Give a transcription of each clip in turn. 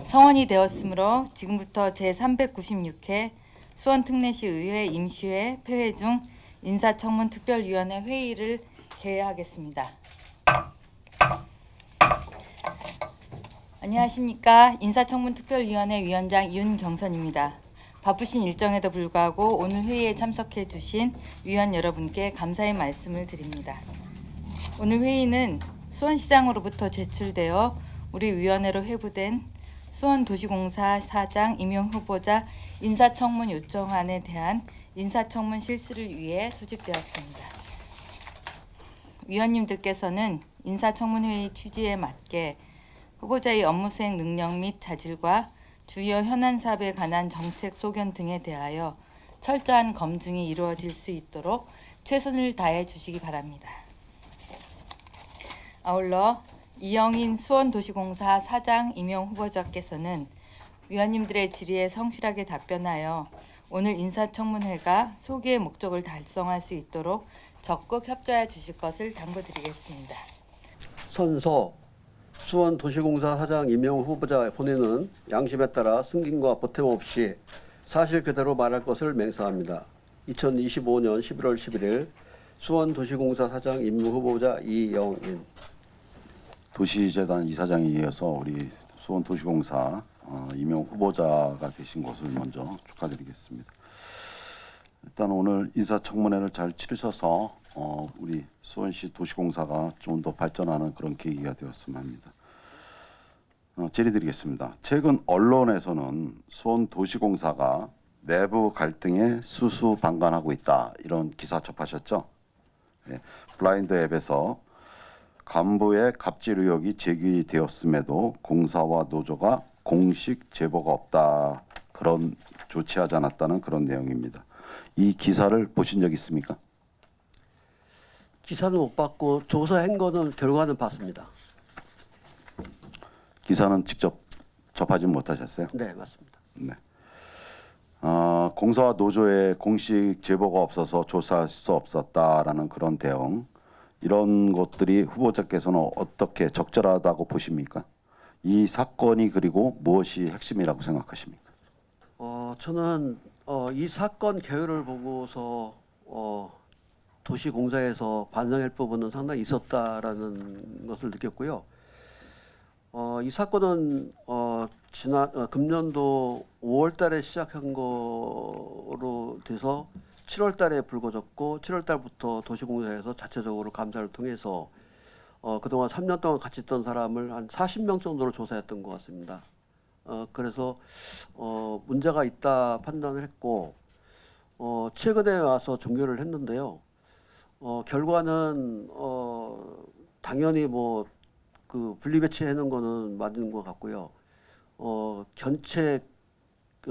성원이 되었으므로 지금부터 제396회 수원특례시 의회 임시회 폐회 중 인사청문 특별위원회 회의를 개회하겠습니다. 안녕하십니까. 인사청문 특별위원회 위원장 윤경선입니다. 바쁘신 일정에도 불구하고 오늘 회의에 참석해 주신 위원 여러분께 감사의 말씀을 드립니다. 오늘 회의는 수원시장으로부터 제출되어 우리 위원회로 회부된 수원도시공사 사장 임용 후보자 인사청문 요청안에 대한 인사청문 실시를 위해 소집되었습니다. 위원님들께서는 인사청문회의 취지에 맞게 후보자의 업무 수행 능력 및 자질과 주요 현안 사업에 관한 정책 소견 등에 대하여 철저한 검증이 이루어질 수 있도록 최선을 다해 주시기 바랍니다. 아울러 이영인 수원도시공사 사장 임용 후보자께서는 위원님들의 질의에 성실하게 답변하여 오늘 인사청문회가 소기의 목적을 달성할 수 있도록 적극 협조해 주실 것을 당부드리겠습니다. 선서 수원도시공사 사장 임용 후보자 본인은 양심에 따라 승진과 보탬 없이 사실 그대로 말할 것을 맹세합니다. 2025년 11월 11일 수원도시공사 사장 임용 후보자 이영인. 도시재단 이사장에 이어서 우리 수원도시공사 임용 후보자가 되신 것을 먼저 축하드리겠습니다. 일단 오늘 인사청문회를 잘 치르셔서 우리 수원시 도시공사가 좀 더 발전하는 그런 계기가 되었으면 합니다. 질의드리겠습니다. 최근 언론에서는 수원도시공사가 내부 갈등에 수수방관하고 있다, 이런 기사 접하셨죠? 네, 블라인드 앱에서 간부의 갑질 의혹이 제기되었음에도 공사와 노조가 공식 제보가 없다, 그런 조치하지 않았다는 그런 내용입니다. 이 기사를 보신 적 있습니까? 기사는 못 봤고 조사한 거는 결과는 봤습니다. 기사는 직접 접하지 못하셨어요? 네, 맞습니다. 네. 공사와 노조의 공식 제보가 없어서 조사할 수 없었다라는 그런 대응, 이런 것들이 후보자께서는 어떻게 적절하다고 보십니까? 이 사건이 그리고 무엇이 핵심이라고 생각하십니까? 저는 이 사건 개요를 보고서 도시공사에서 반성할 부분은 상당히 있었다라는 것을 느꼈고요. 이 사건은 금년도 5월달에 시작한 거로 돼서 7월달에 불거졌고 7월달부터 도시공사에서 자체적으로 감사를 통해서 그동안 3년 동안 같이 있던 사람을 한 40명 정도로 조사했던 것 같습니다. 그래서 문제가 있다 판단을 했고 최근에 와서 종결을 했는데요. 결과는 당연히 뭐 그 분리배치하는 거는 맞는 것 같고요. 견책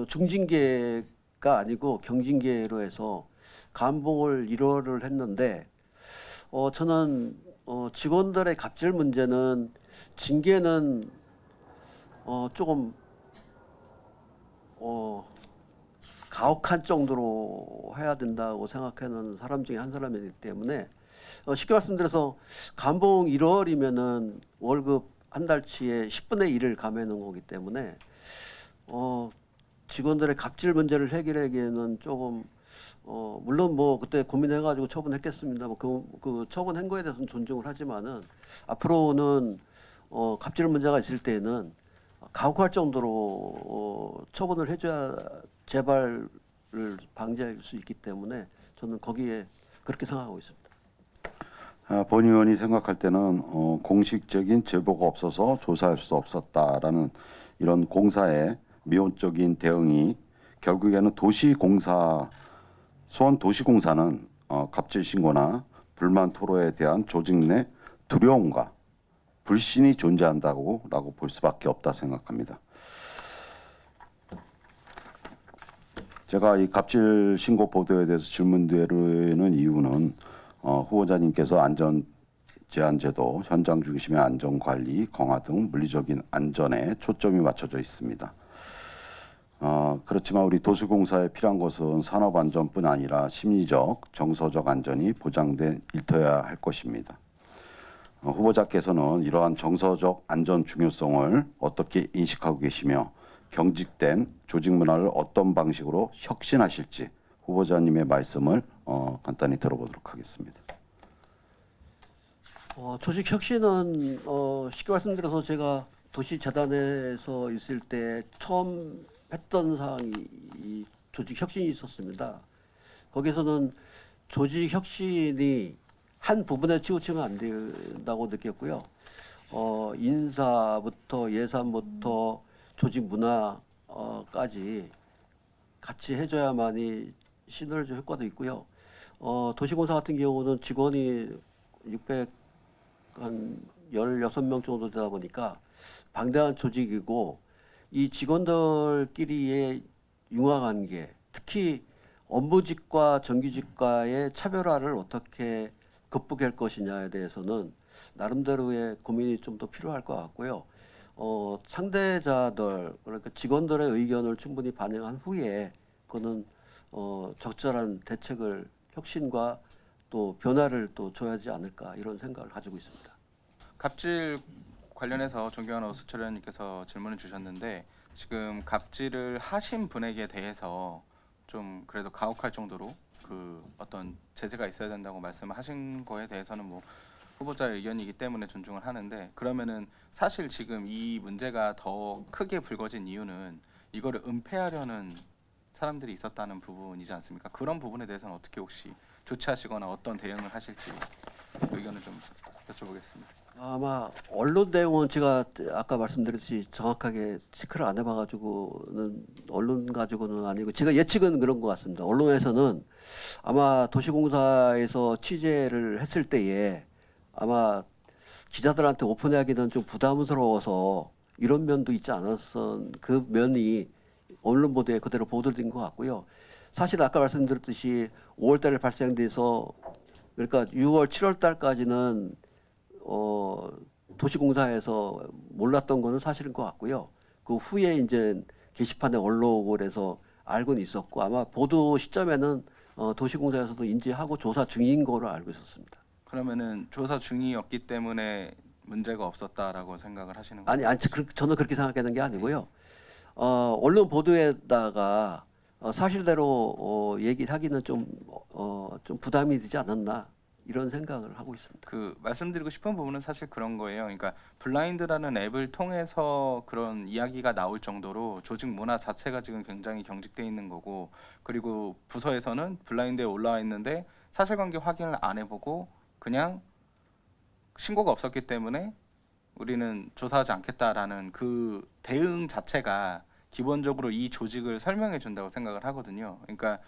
중징계가 아니고 경징계로 해서 감봉을 1월을 했는데 저는 직원들의 갑질 문제는 징계는 조금 가혹한 정도로 해야 된다고 생각하는 사람 중에 한 사람이기 때문에 쉽게 말씀드려서 감봉 1월이면은 월급 한 달치의 10분의 1을 감해놓은 거기 때문에 직원들의 갑질 문제를 해결하기에는 조금 물론 뭐 그때 고민해가지고 처분했겠습니다. 그 처분한 거에 대해서는 존중을 하지만은 앞으로는 갑질 문제가 있을 때에는 가혹할 정도로 처분을 해줘야 재발을 방지할 수 있기 때문에 저는 거기에 그렇게 생각하고 있습니다. 본 의원이 생각할 때는 공식적인 제보가 없어서 조사할 수 없었다라는 이런 공사의 미온적인 대응이 결국에는 수원도시공사는 갑질 신고나 불만 토로에 대한 조직 내 두려움과 불신이 존재한다고 볼 수밖에 없다 생각합니다. 제가 이 갑질 신고 보도에 대해서 질문드리는 이유는 후보자님께서 안전제한제도, 현장 중심의 안전관리, 강화 등 물리적인 안전에 초점이 맞춰져 있습니다. 그렇지만 우리 도시공사에 필요한 것은 산업안전뿐 아니라 심리적, 정서적 안전이 보장된 일터여야 할 것입니다. 후보자께서는 이러한 정서적 안전 중요성을 어떻게 인식하고 계시며 경직된 조직 문화를 어떤 방식으로 혁신하실지 후보자님의 말씀을 간단히 들어보도록 하겠습니다. 조직 혁신은 쉽게 말씀드려서 제가 도시재단에서 있을 때 처음 했던 사항이 이 조직 혁신이 있었습니다. 거기서는 조직 혁신이 한 부분에 치우치면 안 된다고 느꼈고요. 인사부터 예산부터 조직 문화까지 같이 해줘야만이 시너지 효과도 있고요. 도시공사 같은 경우는 직원이 16명 정도 되다 보니까 방대한 조직이고 이 직원들끼리의 융화관계, 특히 업무직과 정규직과의 차별화를 어떻게 극복할 것이냐에 대해서는 나름대로의 고민이 좀 더 필요할 것 같고요. 상대자들 그러니까 직원들의 의견을 충분히 반영한 후에 그거는 적절한 대책을 혁신과 또 변화를 또 줘야지 않을까 이런 생각을 가지고 있습니다. 갑질 관련해서 존경하는 오수철 의원님께서 질문을 주셨는데 지금 갑질을 하신 분에게 대해서 좀 그래도 가혹할 정도로 그 어떤 제재가 있어야 된다고 말씀하신 거에 대해서는 뭐 후보자의 의견이기 때문에 존중을 하는데 그러면은 사실 지금 이 문제가 더 크게 불거진 이유는 이거를 은폐하려는 사람들이 있었다는 부분이지 않습니까? 그런 부분에 대해서는 어떻게 혹시 조치하시거나 어떤 대응을 하실지 의견을 좀 여쭤보겠습니다. 아마 언론 내용은 제가 아까 말씀드렸듯이 정확하게 체크를 안 해봐가지고는 언론 가지고는 아니고 제가 예측은 그런 것 같습니다. 언론에서는 아마 도시공사에서 취재를 했을 때에 아마 기자들한테 오픈하기는 좀 부담스러워서 이런 면도 있지 않았던 그 면이 언론 보도에 그대로 보도된 것 같고요. 사실 아까 말씀드렸듯이 5월달에 발생돼서 그러니까 6월, 7월달까지는 도시공사에서 몰랐던 거는 사실인 것 같고요. 그 후에 이제 게시판에 올라오고 그래서 알고는 있었고 아마 보도 시점에는 도시공사에서도 인지하고 조사 중인 거로 알고 있었습니다. 그러면은 조사 중이었기 때문에 문제가 없었다라고 생각을 하시는 거예요? 아니, 저는 그렇게 생각하는 게 아니고요. 언론 보도에다가 사실대로 얘기를 하기는 좀 부담이 되지 않았나 이런 생각을 하고 있습니다. 그 말씀드리고 싶은 부분은 사실 그런 거예요. 그러니까 블라인드라는 앱을 통해서 그런 이야기가 나올 정도로 조직 문화 자체가 지금 굉장히 경직돼 있는 거고, 그리고 부서에서는 블라인드에 올라와 있는데 사실관계 확인을 안 해보고 그냥 신고가 없었기 때문에 우리는 조사하지 않겠다라는 그 대응 자체가 기본적으로 이 조직을 설명해 준다고 생각을 하거든요. 그러니까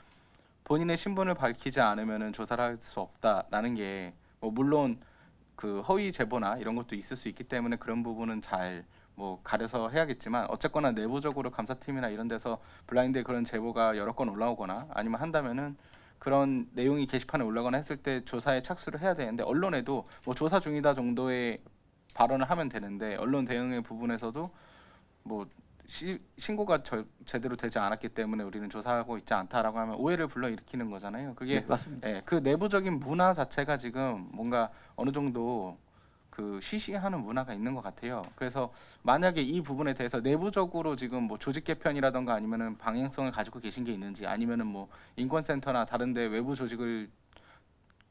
본인의 신분을 밝히지 않으면은 조사를 할 수 없다라는 게 뭐 물론 그 허위 제보나 이런 것도 있을 수 있기 때문에 그런 부분은 잘 뭐 가려서 해야겠지만 어쨌거나 내부적으로 감사팀이나 이런 데서 블라인드에 그런 제보가 여러 건 올라오거나 아니면 한다면은 그런 내용이 게시판에 올라거나 했을 때 조사에 착수를 해야 되는데 언론에도 뭐 조사 중이다 정도의 발언을 하면 되는데 언론 대응의 부분에서도 뭐 신고가 제대로 되지 않았기 때문에 우리는 조사하고 있지 않다라고 하면 오해를 불러일으키는 거잖아요. 그게 네, 맞습니다. 그 내부적인 문화 자체가 지금 뭔가 어느 정도 그 쉬쉬하는 문화가 있는 것 같아요. 그래서 만약에 이 부분에 대해서 내부적으로 지금 뭐 조직 개편이라던가 아니면은 방향성을 가지고 계신 게 있는지 아니면은 뭐 인권센터나 다른데 외부 조직을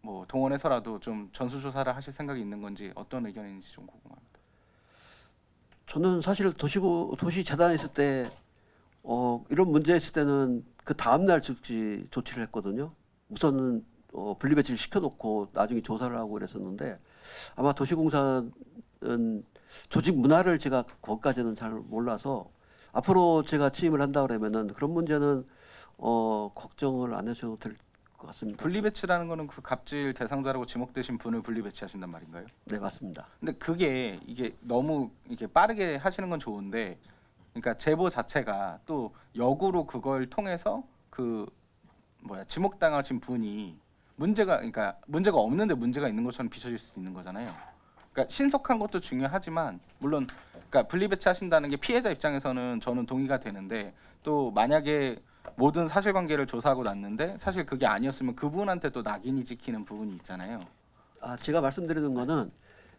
뭐 동원해서라도 좀 전수조사를 하실 생각이 있는 건지 어떤 의견인지 좀 궁금합니다. 저는 사실 도시재단에 있을 때 이런 문제 있을 때는 그 다음날 즉시 조치를 했거든요. 우선은 분리배치를 시켜놓고 나중에 조사를 하고 그랬었는데 아마 도시공사는 조직 문화를 제가 거기까지는 잘 몰라서 앞으로 제가 취임을 한다 그러면은 그런 문제는 걱정을 안 하셔도 될 것 같습니다. 분리배치라는 거는 그 갑질 대상자라고 지목되신 분을 분리배치하신단 말인가요? 네, 맞습니다. 근데 그게 이게 너무 이게 빠르게 하시는 건 좋은데, 그러니까 제보 자체가 또 역으로 그걸 통해서 그 지목당하신 분이 그러니까 문제가 없는데 문제가 있는 것처럼 비춰질 수 있는 거잖아요. 그러니까 신속한 것도 중요하지만 물론 그러니까 분리배치 하신다는 게 피해자 입장에서는 저는 동의가 되는데 또 만약에 모든 사실관계를 조사하고 났는데 사실 그게 아니었으면 그분한테 또 낙인이 찍히는 부분이 있잖아요. 제가 말씀드리는 거는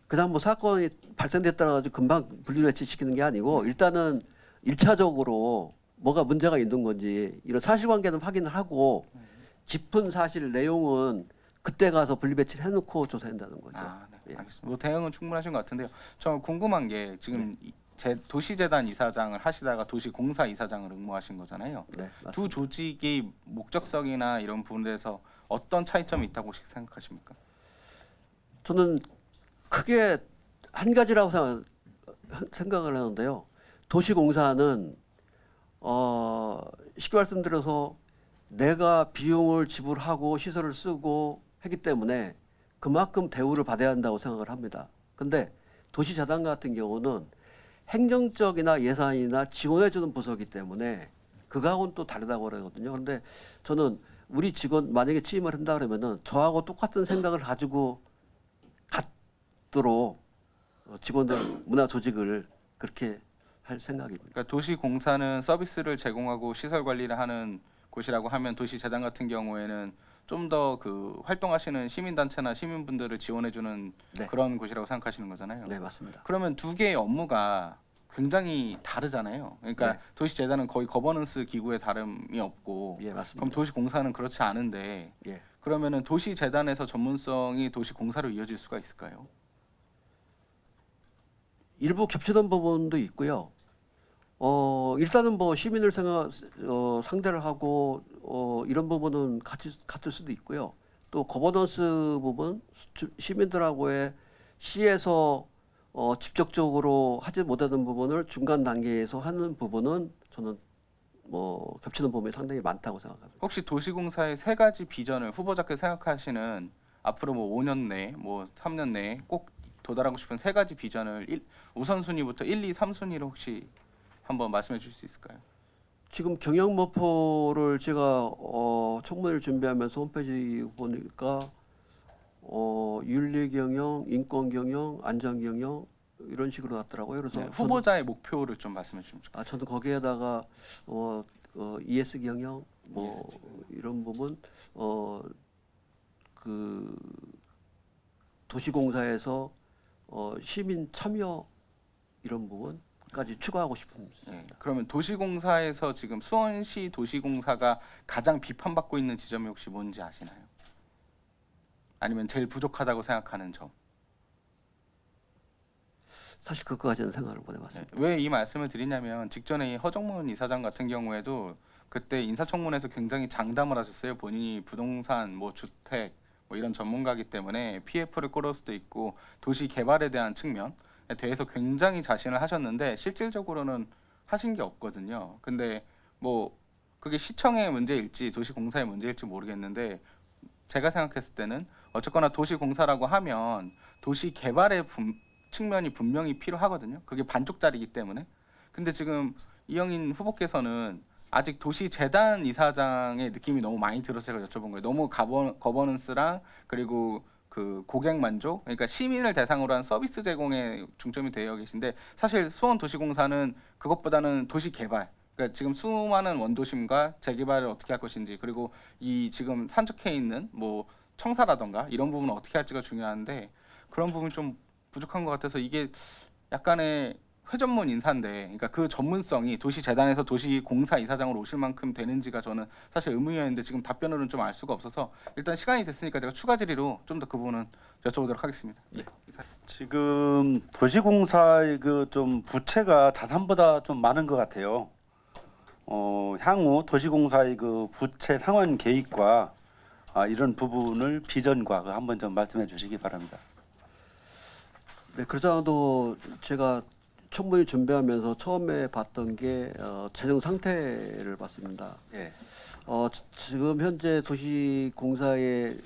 그냥 뭐 사건이 발생됐다고 가지고 금방 분리배치시키는 게 아니고 일단은 1차적으로 뭐가 문제가 있는 건지 이런 사실관계는 확인을 하고 깊은 사실 내용은 그때 가서 분리배치를 해놓고 조사한다는 거죠. 아, 네. 예. 알겠습니다. 뭐 대응은 충분하신 것 같은데요. 저 궁금한 게 지금 도시재단 이사장을 하시다가 도시공사 이사장을 응모하신 거잖아요. 네, 맞습니다. 두 조직이 목적성이나 이런 부분에서 어떤 차이점이 있다고 혹시 생각하십니까? 저는 크게 한 가지라고 생각을 하는데요. 도시공사는 쉽게 말씀드려서 내가 비용을 지불하고 시설을 쓰고 하기 때문에 그만큼 대우를 받아야 한다고 생각을 합니다. 근데 도시재단 같은 경우는 행정적이나 예산이나 지원해주는 부서이기 때문에 그거하고는 또 다르다고 그러거든요. 그런데 저는 우리 직원 만약에 취임을 한다 그러면은 저하고 똑같은 생각을 가지고 갖도록 직원들 문화 조직을 그렇게 할 생각입니다. 그러니까 도시공사는 서비스를 제공하고 시설 관리를 하는 곳이라고 하면 도시재단 같은 경우에는 좀 더 그 활동하시는 시민단체나 시민분들을 지원해주는 네. 그런 곳이라고 생각하시는 거잖아요. 네, 맞습니다. 그러면 두 개의 업무가 굉장히 다르잖아요. 그러니까 네. 도시재단은 거의 거버넌스 기구에 다름이 없고, 예, 그럼 맞습니다. 도시공사는 그렇지 않은데, 예. 그러면은 도시재단에서 전문성이 도시공사로 이어질 수가 있을까요? 일부 겹치는 부분도 있고요. 일단은 뭐 시민을 상대를 하고 이런 부분은 같을 수도 있고요. 또 거버넌스 부분 시민들하고의 시에서 직접적으로 하지 못하는 부분을 중간 단계에서 하는 부분은 저는 뭐 겹치는 부분이 상당히 많다고 생각합니다. 혹시 도시공사의 세 가지 비전을 후보자께서 생각하시는 앞으로 뭐 5년 내, 뭐 3년 내에 꼭 도달하고 싶은 세 가지 비전을 우선순위부터 1, 2, 3순위로 혹시 한번 말씀해 주실 수 있을까요? 지금 경영 목표를 제가 청문회를 준비하면서 홈페이지 보니까 윤리 경영, 인권 경영, 안전 경영 이런 식으로 나왔더라고요. 그래서 네, 후보자의 목표를 좀 말씀해 주시면 좋겠습니다. 저는 거기에다가 ES 경영 뭐 이런 부분 그 도시공사에서 시민 참여 이런 부분까지 추가하고 싶습니다. 네, 그러면 도시공사에서 지금 수원시 도시공사가 가장 비판받고 있는 지점이 혹시 뭔지 아시나요? 아니면 제일 부족하다고 생각하는 점? 사실 그거까지는 생각을 못 해봤습니다. 왜 이 말씀을 드리냐면 직전에 이 허정문 이사장 같은 경우에도 그때 인사청문회에서 굉장히 장담을 하셨어요. 본인이 부동산, 뭐 주택, 뭐 이런 전문가이기 때문에 PF를 끌을 수도 있고 도시 개발에 대한 측면에 대해서 굉장히 자신을 하셨는데 실질적으로는 하신 게 없거든요. 근데 뭐 그게 시청의 문제일지 도시공사의 문제일지 모르겠는데 제가 생각했을 때는 어쨌거나 도시공사라고 하면 도시 개발의 측면이 분명히 필요하거든요. 그게 반쪽짜리이기 때문에. 근데 지금 이영인 후보께서는 아직 도시재단 이사장의 느낌이 너무 많이 들어서 제가 여쭤본 거예요. 너무 거버넌스랑 그리고 그 고객 만족, 그러니까 시민을 대상으로 한 서비스 제공에 중점이 되어 계신데 사실 수원도시공사는 그것보다는 도시 개발, 그러니까 지금 수많은 원도심과 재개발을 어떻게 할 것인지 그리고 이 지금 산적해 있는 뭐 청사라던가 이런 부분을 어떻게 할지가 중요한데 그런 부분이 좀 부족한 것 같아서 이게 약간의 회전문 인사인데, 그러니까 그 전문성이 도시재단에서 도시공사 이사장으로 오실 만큼 되는지가 저는 사실 의문이었는데 지금 답변으로는 좀 알 수가 없어서 일단 시간이 됐으니까 제가 추가 질의로 좀 더 그 부분은 여쭤보도록 하겠습니다. 예. 지금 도시공사의 그 좀 부채가 자산보다 좀 많은 것 같아요. 향후 도시공사의 그 부채 상환 계획과 이런 부분을 비전과 한번 좀 말씀해 주시기 바랍니다. 네, 그러자도 제가 청문회 준비하면서 처음에 봤던 게 재정 상태를 봤습니다. 예. 지금 현재 도시공사의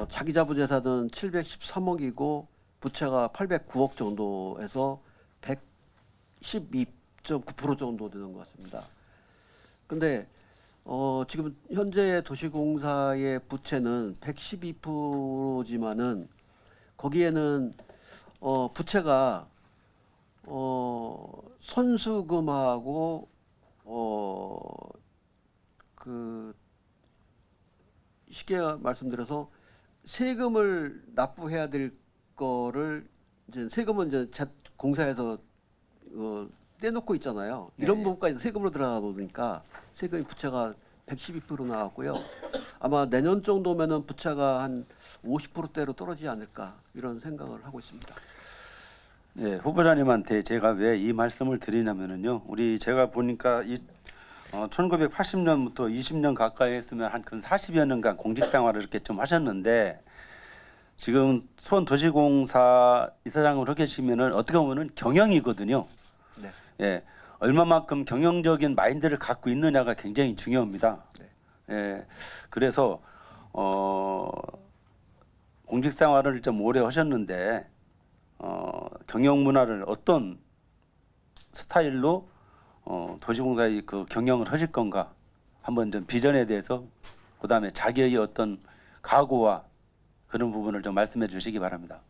자기자본 재산은 713억이고 부채가 809억 정도에서 112.9% 정도 되는 것 같습니다. 근데 지금 현재 도시공사의 부채는 112%지만은 거기에는 부채가 선수금하고 그 쉽게 말씀드려서 세금을 납부해야 될 거를 이제 세금은 이제 공사에서 떼놓고 있잖아요. 이런 네. 부분까지 세금으로 들어가 보니까 세금이 부채가 112% 나왔고요. 아마 내년 정도면은 부채가 한 50%대로 떨어지지 않을까 이런 생각을 하고 있습니다. 네, 후보자님한테 제가 왜 이 말씀을 드리냐면은요. 제가 보니까 1980년부터 20년 가까이 했으면 한 근 40여 년간 공직 생활을 이렇게 좀 하셨는데 지금 수원도시공사 이사장으로 하게 되시면은 어떻게 보면은 경영이거든요. 네. 예, 얼마만큼 경영적인 마인드를 갖고 있느냐가 굉장히 중요합니다. 네. 예, 그래서 공직 생활을 좀 오래 하셨는데 경영 문화를 어떤 스타일로 도시공사의 그 경영을 하실 건가 한번 좀 비전에 대해서 그다음에 자기의 어떤 각오와 그런 부분을 좀 말씀해 주시기 바랍니다.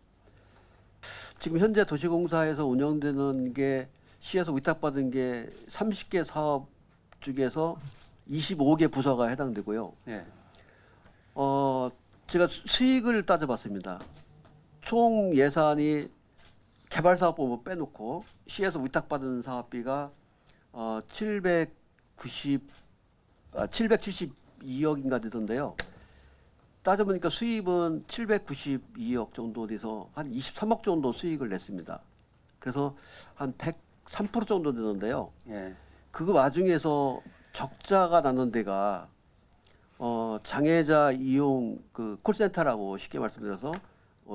지금 현재 도시공사에서 운영되는 게 시에서 위탁받은 게 30개 사업 중에서 25개 부서가 해당되고요. 예. 제가 수익을 따져봤습니다. 총 예산이 개발 사업 부분 빼놓고 시에서 위탁받은 사업비가 772억인가 되던데요. 따져보니까 수입은 792억 정도 돼서 한 23억 정도 수익을 냈습니다. 그래서 한 103% 정도 되는데요. 예. 그 와중에서 적자가 나는 데가 장애자 이용 그 콜센터라고 쉽게 말씀드려서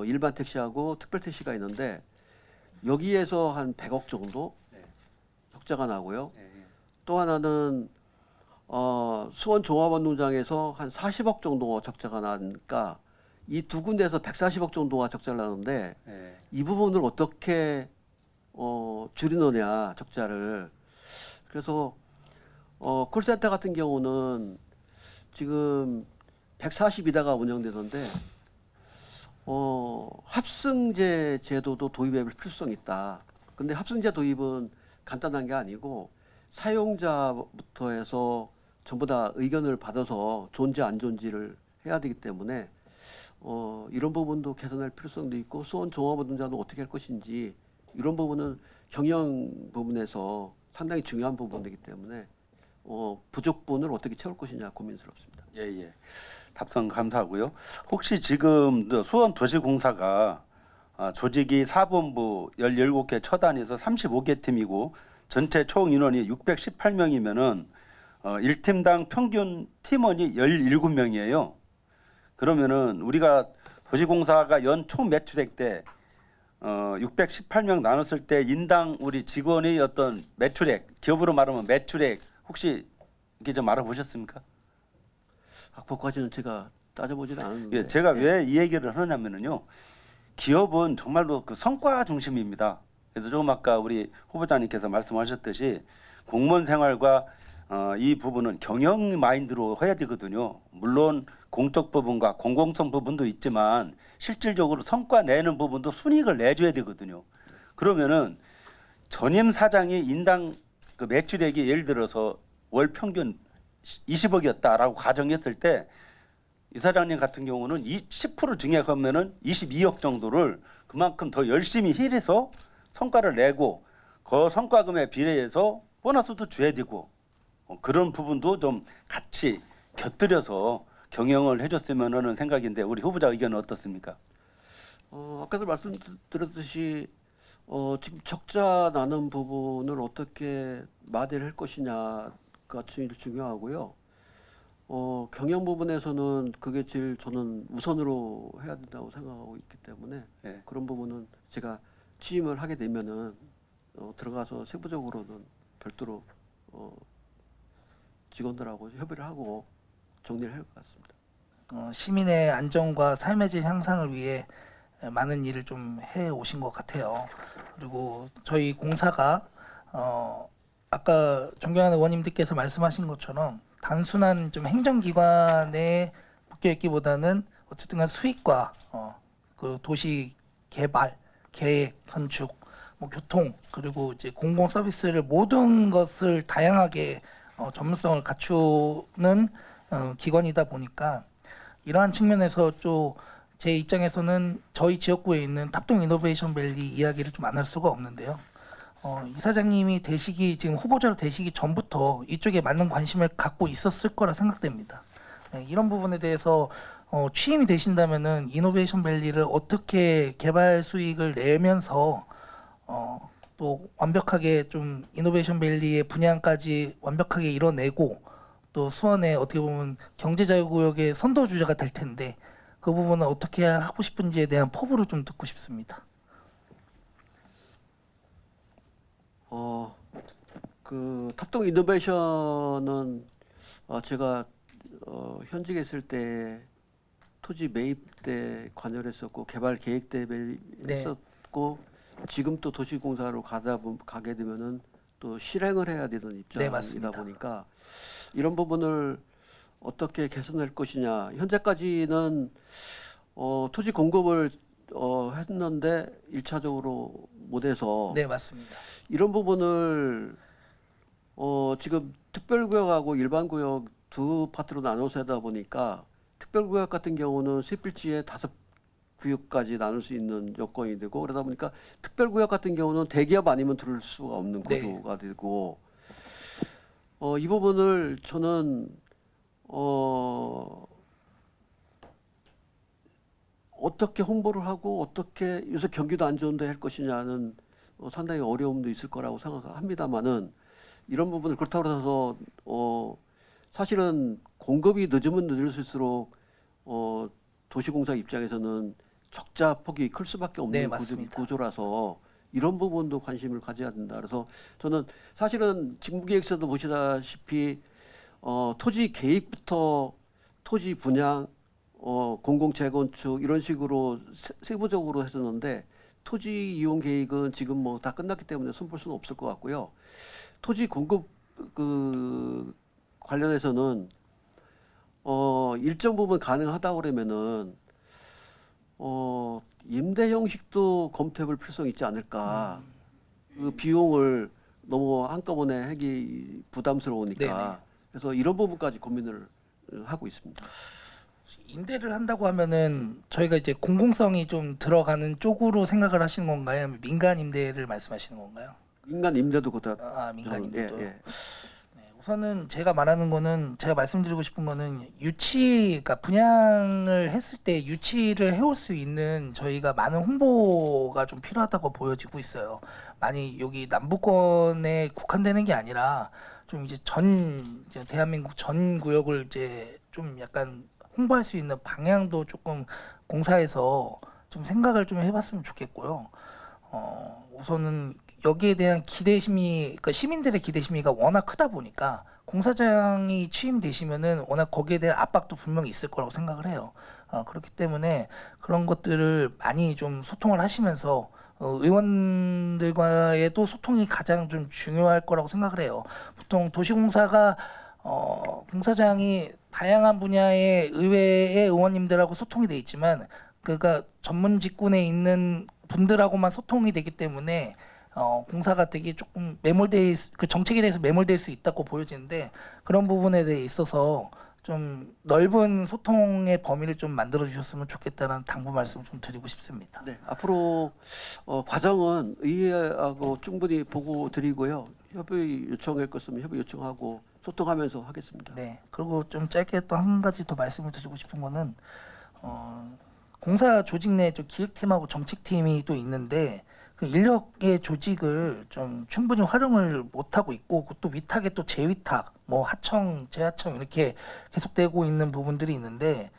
일반 택시하고 특별 택시가 있는데 여기에서 한 100억 정도 네. 적자가 나고요. 예. 또 하나는 수원 종합운동장에서 한 40억 정도 적자가 나니까 이 두 군데에서 140억 정도가 적자를 나는데 예. 이 부분을 어떻게 줄이느냐 적자를. 그래서 콜센터 같은 경우는 지금 142대가 운영되는데 합승제 제도도 도입할 필요성이 있다. 근데 합승제 도입은 간단한 게 아니고 사용자부터 해서 전부 다 의견을 받아서 좋은지 안 좋은지를 해야 되기 때문에 이런 부분도 개선할 필요성도 있고 수원 종합운동장도 어떻게 할 것인지 이런 부분은 경영 부분에서 상당히 중요한 부분이기 때문에 부족분을 어떻게 채울 것이냐 고민스럽습니다. 예, 예. 답변 감사하고요. 혹시 지금 수원도시공사가 조직이 사본부 17개 처단에서 35개 팀이고 전체 총 인원이 618명이면은 1팀당 평균 팀원이 17명이에요. 그러면은 우리가 도시공사가 연 총 매출액 때 618명 나눴을 때 인당 우리 직원의 어떤 매출액, 기업으로 말하면 매출액 혹시 이렇게 좀 알아보셨습니까? 그것까지는 제가 따져보지는 않았는데. 예, 제가 왜 이 얘기를 하냐면은요. 기업은 정말로 그 성과 중심입니다. 그래서 조금 아까 우리 후보자님께서 말씀하셨듯이 공무원 생활과 이 부분은 경영 마인드로 해야 되거든요. 물론 공적 부분과 공공성 부분도 있지만 실질적으로 성과 내는 부분도 순이익을 내줘야 되거든요. 그러면은 전임 사장이 인당 그 매출액이 예를 들어서 월 평균 20억이었다라고 가정했을 때 이 사장님 같은 경우는 10% 증액하면은 22억 정도를 그만큼 더 열심히 일해서 성과를 내고 그 성과금에 비례해서 보너스도 줘야 되고 그런 부분도 좀 같이 곁들여서 경영을 해줬으면 하는 생각인데 우리 후보자 의견은 어떻습니까? 아까도 말씀드렸듯이 지금 적자 나는 부분을 어떻게 마련을 할 것이냐가 제일 중요하고요. 경영 부분에서는 그게 제일 저는 우선으로 해야 된다고 생각하고 있기 때문에 네. 그런 부분은 제가 취임을 하게 되면은 들어가서 세부적으로는 별도로 직원들하고 협의를 하고 정리를 할 것 같습니다. 시민의 안전과 삶의 질 향상을 위해 많은 일을 좀 해 오신 것 같아요. 그리고 저희 공사가 아까 존경하는 의원님들께서 말씀하신 것처럼 단순한 좀 행정기관에 묶여 있기보다는 어쨌든 간 수익과 그 도시 개발, 계획, 건축, 뭐 교통 그리고 이제 공공 서비스를 모든 것을 다양하게 전문성을 갖추는 기관이다 보니까 이러한 측면에서 좀 제 입장에서는 저희 지역구에 있는 탑동 이노베이션 밸리 이야기를 좀 안 할 수가 없는데요. 이사장님이 되시기 지금 후보자로 되시기 전부터 이쪽에 많은 관심을 갖고 있었을 거라 생각됩니다. 네, 이런 부분에 대해서 취임이 되신다면은 이노베이션 밸리를 어떻게 개발 수익을 내면서 또 완벽하게 좀 이노베이션 밸리의 분양까지 완벽하게 이뤄내고 또 수원에 어떻게 보면 경제자유구역의 선도주자가 될 텐데 그 부분은 어떻게 하고 싶은지에 대한 포부를 좀 듣고 싶습니다. 그 탑동 이노베이션은 제가 현직에 있을 때 토지 매입 때 관여를 했었고 개발 계획 때 했었고 지금 또 도시공사로 가게 되면은 또 실행을 해야 되는 입장이다 맞습니다. 보니까 이런 부분을 어떻게 개선할 것이냐. 현재까지는 토지 공급을 했는데 1차적으로 못해서 네, 맞습니다. 이런 부분을 지금 특별구역하고 일반구역 두 파트로 나눠서 하다 보니까 특별구역 같은 경우는 세필지에 5구역까지 나눌 수 있는 여건이 되고 그러다 보니까 특별구역 같은 경우는 대기업 아니면 들을 수가 없는 네. 구조가 되고 이 부분을 저는 어떻게 홍보를 하고 어떻게 요새 경기도 안 좋은데 할 것이냐는 상당히 어려움도 있을 거라고 생각합니다만은 이런 부분을 그렇다고 해서 사실은 공급이 늦으면 늦을수록 도시공사 입장에서는 적자 폭이 클 수밖에 없는 네, 맞습니다. 구조라서 이런 부분도 관심을 가져야 된다. 그래서 저는 사실은 직무계획서도 보시다시피 토지 계획부터 토지 분양, 공공 재건축 이런 식으로 세부적으로 했었는데 토지 이용 계획은 지금 뭐 다 끝났기 때문에 손볼 수는 없을 것 같고요. 토지 공급 그 관련해서는 일정 부분 가능하다고 그러면은 임대 형식도 검토해볼 필요성이 있지 않을까. 그 비용을 너무 한꺼번에 하기 부담스러우니까. 네네. 그래서 이런 부분까지 고민을 하고 있습니다. 임대를 한다고 하면은 저희가 이제 공공성이 좀 들어가는 쪽으로 생각을 하시는 건가요? 아니면 민간 임대를 말씀하시는 건가요? 민간 임대도 그다. 민간 임대도. 예. 네, 우선은 제가 말하는 거는 제가 말씀드리고 싶은 거는 유치, 그러니까 분양을 했을 때 유치를 해올 수 있는 저희가 많은 홍보가 좀 필요하다고 보여지고 있어요. 많이 여기 남부권에 국한되는 게 아니라 좀 이제 이제 대한민국 전 구역을 이제 좀 약간 홍보할 수 있는 방향도 조금 공사에서 좀 생각을 좀 해봤으면 좋겠고요. 우선은 여기에 대한 기대심이, 그러니까 시민들의 기대심이가 워낙 크다 보니까 공사장이 취임되시면은 워낙 거기에 대한 압박도 분명히 있을 거라고 생각을 해요. 그렇기 때문에 그런 것들을 많이 좀 소통을 하시면서 의원들과의도 소통이 가장 좀 중요할 거라고 생각을 해요. 보통 도시공사가 공사장이 다양한 분야의 의회의 의원님들하고 소통이 돼 있지만 그가 전문 직군에 있는 분들하고만 소통이 되기 때문에 공사가 되게 조금 그 정책에 대해서 매몰될 수 있다고 보여지는데 그런 부분에 대해 있어서 좀 넓은 소통의 범위를 좀 만들어 주셨으면 좋겠다는 당부 말씀을 좀 드리고 싶습니다. 네, 앞으로 과정은 의회하고 충분히 보고 드리고요. 협의 요청할 것 있으면 협의 요청하고 소통하면서 하겠습니다. 네. 그리고 좀 짧게 또 한 가지 더 말씀을 드리고 싶은 거는 공사 조직 내 기획팀하고 정책팀이 또 있는데 그 인력의 조직을 좀 충분히 활용을 못 하고 있고 또 위탁에 또 재위탁, 뭐 하청, 재하청 이렇게 계속되고 있는 부분들이 있는데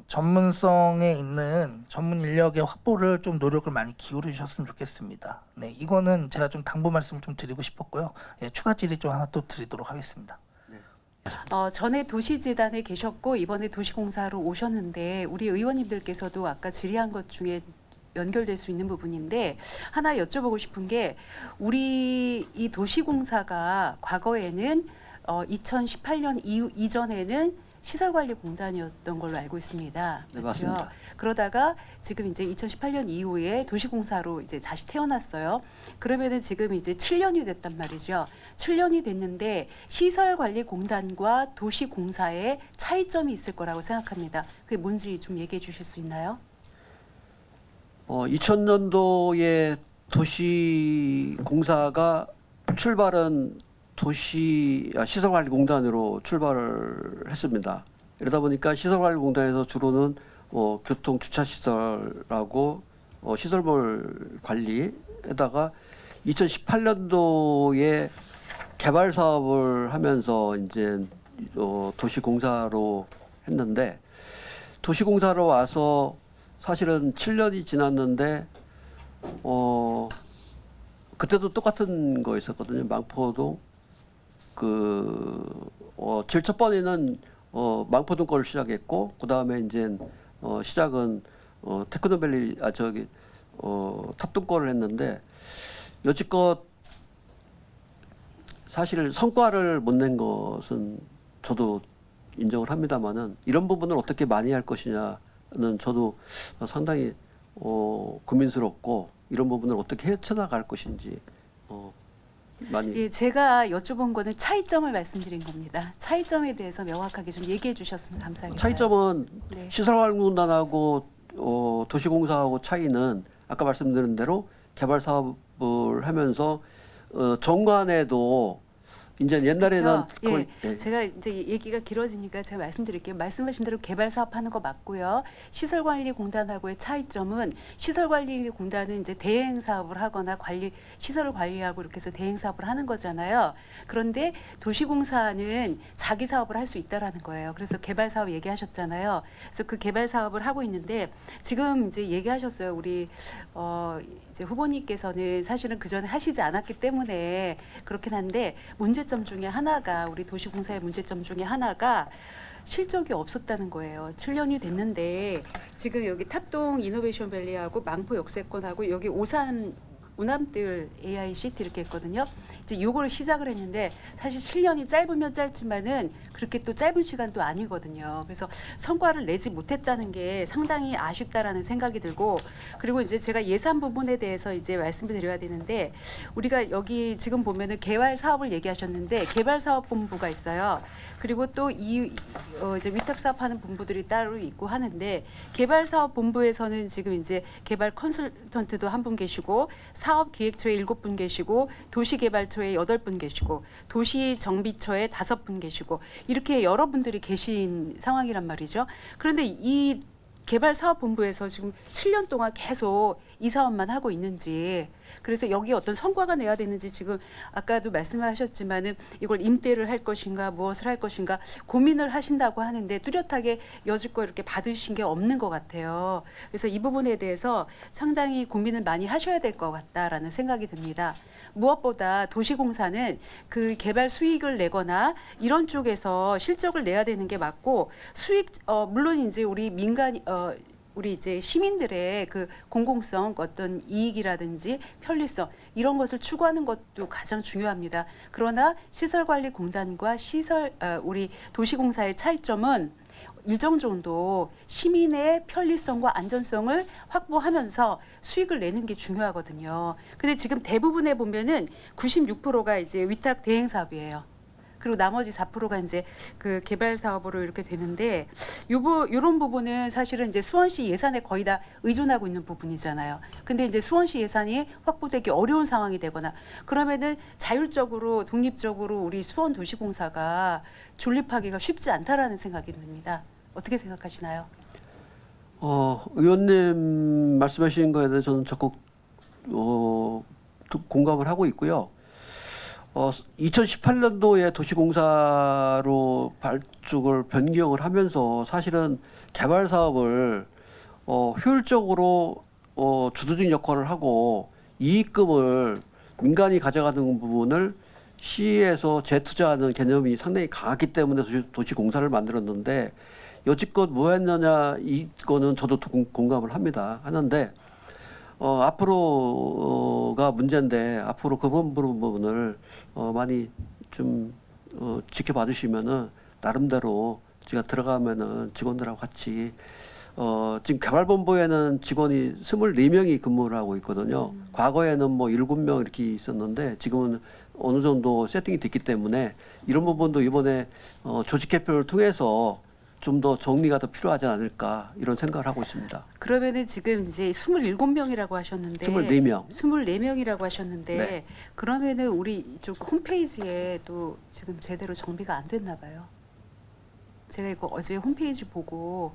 전문성에 있는 전문 인력의 확보를 좀 노력을 많이 기울여 주셨으면 좋겠습니다. 네, 이거는 제가 좀 당부 말씀을 좀 드리고 싶었고요. 예, 추가 질의 좀 하나 또 드리도록 하겠습니다. 전에 도시재단에 계셨고 이번에 도시공사로 오셨는데 우리 의원님들께서도 아까 질의한 것 중에 연결될 수 있는 부분인데 하나 여쭤보고 싶은 게 우리 이 도시공사가 과거에는 2018년 이전에는 시설관리공단이었던 걸로 알고 있습니다. 네, 그렇죠? 맞습니다. 그러다가 지금 이제 2018년 이후에 도시공사로 이제 다시 태어났어요. 그러면은 지금 이제 7년이 됐단 말이죠. 7년이 됐는데 시설관리공단과 도시공사의 차이점이 있을 거라고 생각합니다. 그게 뭔지 좀 얘기해 주실 수 있나요? 2000년도에 도시공사가 출발은 시설관리공단으로 출발을 했습니다. 이러다 보니까 시설관리공단에서 주로는 교통 주차 시설하고 시설물 관리에다가 2018년도에 개발 사업을 하면서 이제 도시공사로 했는데, 도시공사로 와서 사실은 7년이 지났는데 그때도 똑같은 거 있었거든요. 망포동 제일 첫 번에는 망포동 거를 시작했고, 그 다음에 이제 시작은 테크노밸리 탑동 거를 했는데, 여지껏 사실 성과를 못 낸 것은 저도 인정을 합니다만은, 이런 부분을 어떻게 많이 할 것이냐는 저도 상당히 고민스럽고, 이런 부분을 어떻게 헤쳐나갈 것인지 많이. 예, 제가 여쭤본 거는 차이점을 말씀드린 겁니다. 차이점에 대해서 명확하게 좀 얘기해 주셨으면 감사하겠습니다. 차이점은 네. 시설관리공단하고 도시공사하고 차이는 아까 말씀드린 대로 개발 사업을 하면서 정관에도 이제 옛날에는 그렇죠? 예. 제가 이제 얘기가 길어지니까 제가 말씀드릴게요. 말씀하신 대로 개발 사업하는 거 맞고요. 시설관리공단하고의 차이점은, 시설관리공단은 이제 대행 사업을 하거나 시설을 관리하고 이렇게 해서 대행 사업을 하는 거잖아요. 그런데 도시공사는 자기 사업을 할 수 있다라는 거예요. 그래서 개발 사업 얘기하셨잖아요. 그래서 그 개발 사업을 하고 있는데, 지금 이제 얘기하셨어요. 우리 이제 후보님께서는 사실은 그 전에 하시지 않았기 때문에 그렇긴 한데, 문제점 중에 하나가, 우리 도시공사의 문제점 중에 하나가 실적이 없었다는 거예요. 7년이 됐는데 지금 여기 탑동 이노베이션 밸리하고 망포 역세권하고 여기 오남뜰 AICT 이렇게 했거든요. 이제 요거를 시작을 했는데, 사실 7년이 짧으면 짧지만은 그렇게 또 짧은 시간도 아니거든요. 그래서 성과를 내지 못했다는 게 상당히 아쉽다라는 생각이 들고, 그리고 이제 제가 예산 부분에 대해서 이제 말씀을 드려야 되는데, 우리가 여기 지금 보면은 개발 사업을 얘기하셨는데, 개발 사업 본부가 있어요. 그리고 또 이제 위탁 사업하는 본부들이 따로 있고 하는데, 개발 사업 본부에서는 지금 이제 개발 컨설턴트도 한 분 계시고, 사업 기획처에 7분 계시고, 도시개발처에 8분 계시고, 도시정비처에 5분 계시고, 이렇게 여러분들이 계신 상황이란 말이죠. 그런데 이 개발 사업 본부에서 지금 7년 동안 계속 이 사업만 하고 있는지, 그래서 여기 어떤 성과가 내야 되는지, 지금 아까도 말씀하셨지만은 이걸 임대를 할 것인가 무엇을 할 것인가 고민을 하신다고 하는데, 뚜렷하게 여지껏 이렇게 받으신 게 없는 것 같아요. 그래서 이 부분에 대해서 상당히 고민을 많이 하셔야 될 것 같다라는 생각이 듭니다. 무엇보다 도시공사는 그 개발 수익을 내거나 이런 쪽에서 실적을 내야 되는 게 맞고, 물론 이제 우리 우리 이제 시민들의 그 공공성, 어떤 이익이라든지 편리성, 이런 것을 추구하는 것도 가장 중요합니다. 그러나 시설관리공단과 우리 도시공사의 차이점은 일정 정도 시민의 편리성과 안전성을 확보하면서 수익을 내는 게 중요하거든요. 근데 지금 대부분에 보면은 96%가 이제 위탁 대행 사업이에요. 그리고 나머지 4%가 이제 그 개발 사업으로 이렇게 되는데, 요런 부분은 사실은 이제 수원시 예산에 거의 다 의존하고 있는 부분이잖아요. 근데 이제 수원시 예산이 확보되기 어려운 상황이 되거나 그러면은 자율적으로, 독립적으로 우리 수원도시공사가 존립하기가 쉽지 않다라는 생각이 듭니다. 어떻게 생각하시나요? 의원님 말씀하신 거에 대해서 저는 적극 공감을 하고 있고요. 2018년도에 도시공사로 발족을 변경을 하면서 사실은 개발 사업을 효율적으로 주도적 역할을 하고, 이익금을 민간이 가져가는 부분을 시에서 재투자하는 개념이 상당히 강했기 때문에 도시공사를 만들었는데, 여지껏 뭐 했느냐, 이거는 저도 공감을 하는데, 앞으로가 문제인데, 앞으로 그 부분을 많이 좀 지켜봐 주시면은 나름대로 제가 들어가면은 직원들하고 같이 지금 개발본부에는 직원이 24명이 근무를 하고 있거든요. 과거에는 뭐 7명 이렇게 있었는데 지금은 어느 정도 세팅이 됐기 때문에 이런 부분도 이번에 조직 개편을 통해서 좀 더 정리가 더 필요하지 않을까 이런 생각을 하고 있습니다. 그러면은 지금 이제 27명이라고 하셨는데 24명. 24명이라고 하셨는데 네. 그러면은 우리 이쪽 홈페이지에 또 지금 제대로 정비가 안 됐나 봐요. 제가 이거 어제 홈페이지 보고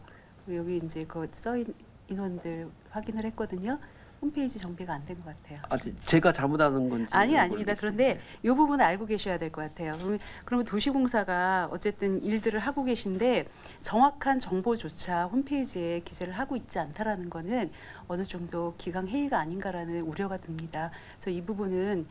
여기 이제 그 써인 인원들 확인을 했거든요. 홈페이지 정비가 안 된 것 같아요. 제가 잘못하는 건지 아닙니다. 모르겠습니다. 그런데 이 부분은 알고 계셔야 될 것 같아요. 그러면 도시공사가 어쨌든 일들을 하고 계신데 정확한 정보조차 홈페이지에 기재를 하고 있지 않다라는 거는 어느 정도 기강 해이가 아닌가라는 우려가 듭니다. 그래서 이 부분은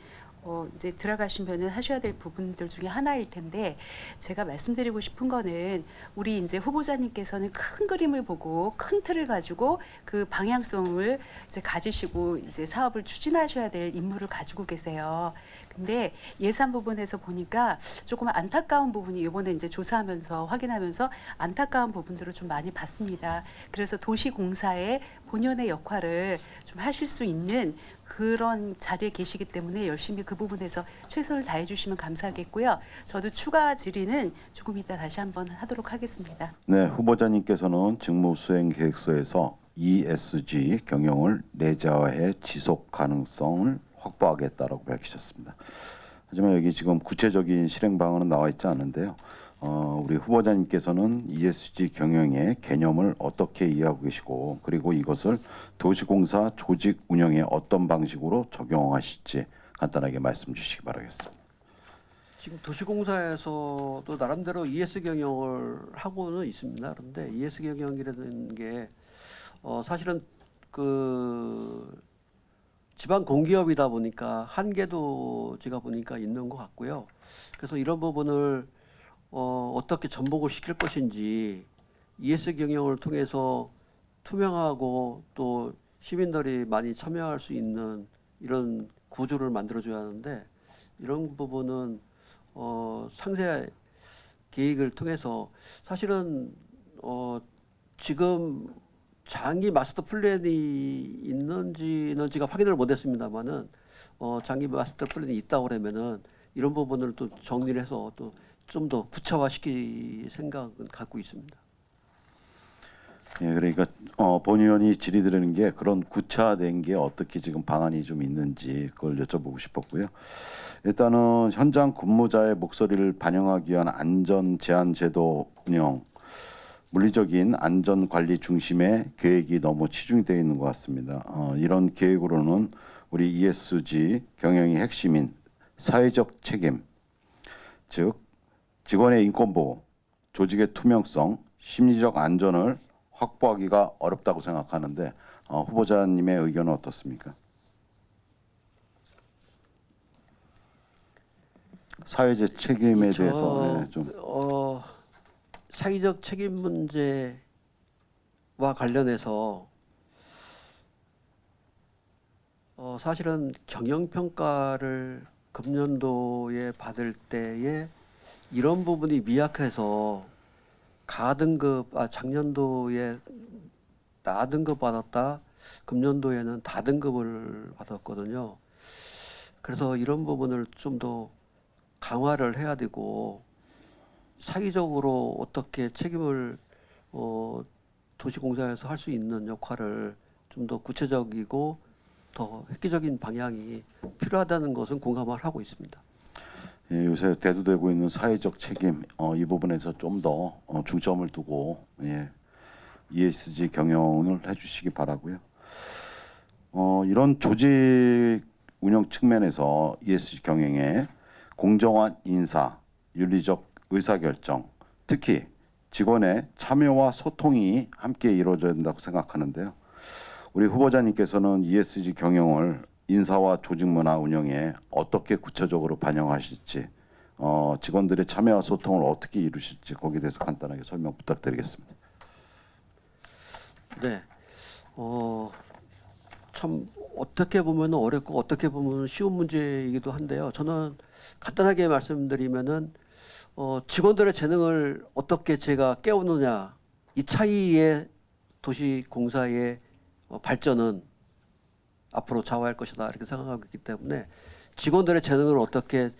이제 들어가시면은 하셔야 될 부분들 중에 하나일 텐데 제가 말씀드리고 싶은 거는 우리 이제 후보자님께서는 큰 그림을 보고 큰 틀을 가지고 그 방향성을 이제 가지시고 이제 사업을 추진하셔야 될 임무를 가지고 계세요. 근데 예산 부분에서 보니까 조금 안타까운 부분이 이번에 이제 조사하면서 확인하면서 안타까운 부분들을 좀 많이 봤습니다. 그래서 도시공사의 본연의 역할을 좀 하실 수 있는 그런 자리에 계시기 때문에 열심히 그 부분에서 최선을 다해 주시면 감사하겠고요. 저도 추가 질의는 조금 이따 다시 한번 하도록 하겠습니다. 네, 후보자님께서는 직무수행계획서에서 ESG 경영을 내재화해 지속 가능성을 확보하겠다라고 밝히셨습니다. 하지만 여기 지금 구체적인 실행 방안은 나와 있지 않은데요. 우리 후보자님께서는 ESG 경영의 개념을 어떻게 이해하고 계시고 그리고 이것을 도시공사 조직 운영에 어떤 방식으로 적용하실지 간단하게 말씀 주시기 바라겠습니다. 지금 도시공사에서도 나름대로 ES 경영을 하고는 있습니다. 그런데 ES 경영이라는 게 사실은 그 지방 공기업이다 보니까 한계도 제가 보니까 있는 것 같고요. 그래서 이런 부분을 어떻게 전복을 시킬 것인지 ES 경영을 통해서 투명하고 또 시민들이 많이 참여할 수 있는 이런 구조를 만들어줘야 하는데 이런 부분은 상세 계획을 통해서 사실은 지금 장기 마스터 플랜이 있는지는 제가 확인을 못했습니다만은 장기 마스터 플랜이 있다고 그러면은 이런 부분을 또 정리를 해서 또 좀 더 구체화시킬 생각은 갖고 있습니다. 예, 그러니까 본 의원이 질의드리는 게 그런 구체화된 게 어떻게 지금 방안이 좀 있는지 그걸 여쭤보고 싶었고요. 일단은 현장 근무자의 목소리를 반영하기 위한 안전 제한 제도 운영, 물리적인 안전 관리 중심의 계획이 너무 치중이 되어 있는 것 같습니다. 이런 계획으로는 우리 ESG 경영의 핵심인 사회적 책임, 즉 직원의 인권 보호, 조직의 투명성, 심리적 안전을 확보하기가 어렵다고 생각하는데 후보자님의 의견은 어떻습니까? 사회적 책임에 대해서 네, 좀 사회적 책임 문제와 관련해서 사실은 경영 평가를 금년도에 받을 때에 이런 부분이 미약해서 작년도에 나등급 받았다. 금년도에는 다등급을 받았거든요. 그래서 이런 부분을 좀 더 강화를 해야 되고 사회적으로 어떻게 책임을 도시공사에서 할 수 있는 역할을 좀 더 구체적이고 더 획기적인 방향이 필요하다는 것은 공감을 하고 있습니다. 예, 요새 대두되고 있는 사회적 책임 이 부분에서 좀 더 중점을 두고 ESG 경영을 해주시기 바라고요. 이런 조직 운영 측면에서 ESG 경영에 공정한 인사, 윤리적 의사결정, 특히 직원의 참여와 소통이 함께 이루어져야 된다고 생각하는데요. 우리 후보자님께서는 ESG 경영을 인사와 조직 문화 운영에 어떻게 구체적으로 반영하실지, 직원들의 참여와 소통을 어떻게 이루실지 거기에 대해서 간단하게 설명 부탁드리겠습니다. 네, 참 어떻게 보면 어렵고 어떻게 보면 쉬운 문제이기도 한데요. 저는 간단하게 말씀드리면은 직원들의 재능을 어떻게 제가 깨우느냐, 이 차이의 도시공사의 발전은 앞으로 좌우할 것이다 이렇게 생각하고 있기 때문에 직원들의 재능을 어떻게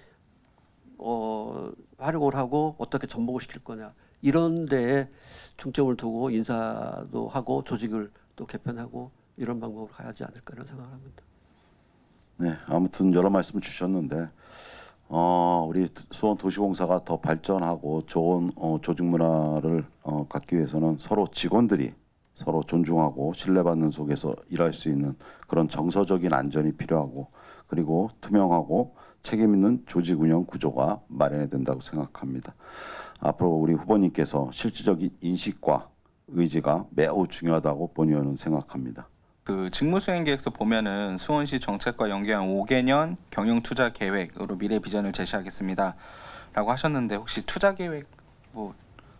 활용을 하고 어떻게 접목을 시킬 거냐 이런 데에 중점을 두고 인사도 하고 조직을 또 개편하고 이런 방법으로 가야지 않을까 이런 생각을 합니다. 네, 아무튼 여러 말씀 주셨는데 우리 수원도시공사가 더 발전하고 좋은 조직 문화를 갖기 위해서는 서로 직원들이 서로 존중하고 신뢰받는 속에서 일할 수 있는 그런 정서적인 안전이 필요하고 그리고 투명하고 책임 있는 조직 운영 구조가 마련해야 된다고 생각합니다. 앞으로 우리 후보님께서 실질적인 인식과 의지가 매우 중요하다고 본의원은 생각합니다. 그 직무수행계획서 보면은 수원시 정책과 연계한 5개년 경영투자 계획으로 미래 비전을 제시하겠습니다 라고 하셨는데 혹시 투자 계획 뭐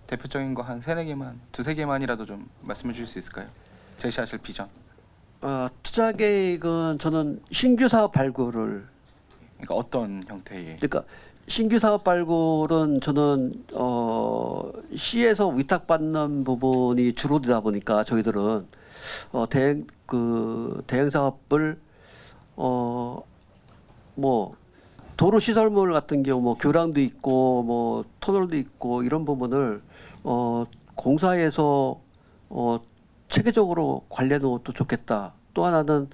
대표적인 거 한 3-4개만, 2-3개만이라도 좀 말씀해 주실 수 있을까요? 제시하실 비전. 투자 계획은 저는 신규 사업 발굴을 그러니까 어떤 형태의? 그러니까 신규 사업 발굴은 저는 시에서 위탁받는 부분이 주로 되다 보니까 저희들은 대행 사업을 뭐 도로 시설물 같은 경우 뭐 교량도 있고 뭐 터널도 있고 이런 부분을 공사에서 체계적으로 관리해 놓은 것도 좋겠다. 또 하나는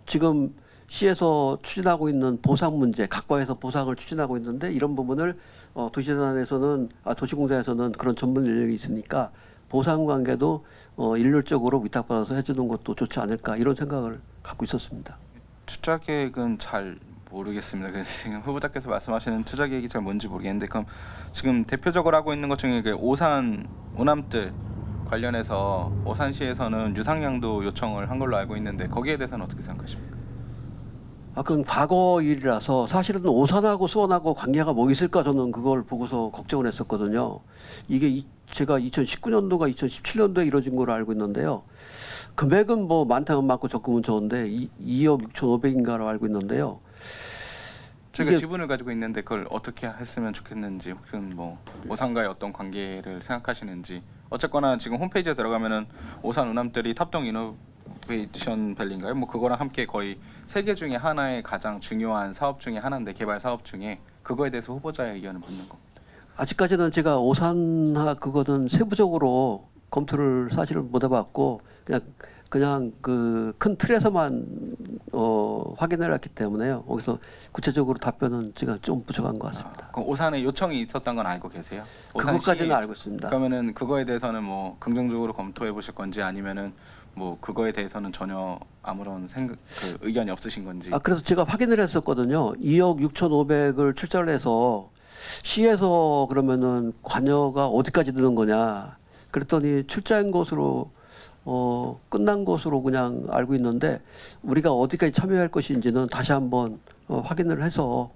지금 시에서 추진하고 있는 보상 문제, 각과에서 보상을 추진하고 있는데 이런 부분을 도시공사에서는 그런 전문 인력이 있으니까 보상 관계도 일률적으로 위탁받아서 해주는 것도 좋지 않을까 이런 생각을 갖고 있었습니다. 투자 계획은 잘 모르겠습니다. 그래서 지금 후보자께서 말씀하시는 투자 계획이 잘 뭔지 모르겠는데 그럼 지금 대표적으로 하고 있는 것 중에 그 오산 오남들 관련해서 오산시에서는 유상량도 요청을 한 걸로 알고 있는데 거기에 대해서는 어떻게 생각하십니까? 그건 과거 일이라서 사실은 오산하고 수원하고 관계가 뭐 있을까 저는 그걸 보고서 걱정을 했었거든요. 이게 제가 2019년도가 2017년도에 이루어진 걸로 알고 있는데요. 금액은 뭐 많다면 많고 적으면 적은데 2억 6,500인가로 알고 있는데요. 저희가 이게- 지분을 가지고 있는데 그걸 어떻게 했으면 좋겠는지 혹시 뭐 오산과의 어떤 관계를 생각하시는지 어쨌거나 지금 홈페이지에 들어가면은 오산 우남들이 탑동 이노베이션 밸리인가요? 뭐 그거랑 함께 거의 3개 중에 하나의 가장 중요한 사업 중에 하나인데 개발 사업 중에 그거에 대해서 후보자의 의견을 묻는 겁니다. 아직까지는 제가 오산하 그거는 세부적으로 검토를 사실은 못 해봤고 그냥 그 큰 틀에서만 확인을 했기 때문에요. 거기서 구체적으로 답변은 제가 좀 부족한 것 같습니다. 그럼 오산에 요청이 있었던 건 알고 계세요? 그것까지는 오산시에- 알고 있습니다. 그러면은 그거에 대해서는 뭐 긍정적으로 검토해 보실 건지 아니면은 뭐 그거에 대해서는 전혀 아무런 의견이 없으신 건지. 그래서 제가 확인을 했었거든요. 2억 6,500을 출자를 해서 시에서 그러면은 관여가 어디까지 드는 거냐. 그랬더니 출자한 것으로 끝난 것으로 그냥 알고 있는데 우리가 어디까지 참여할 것인지는 다시 한번 확인을 해서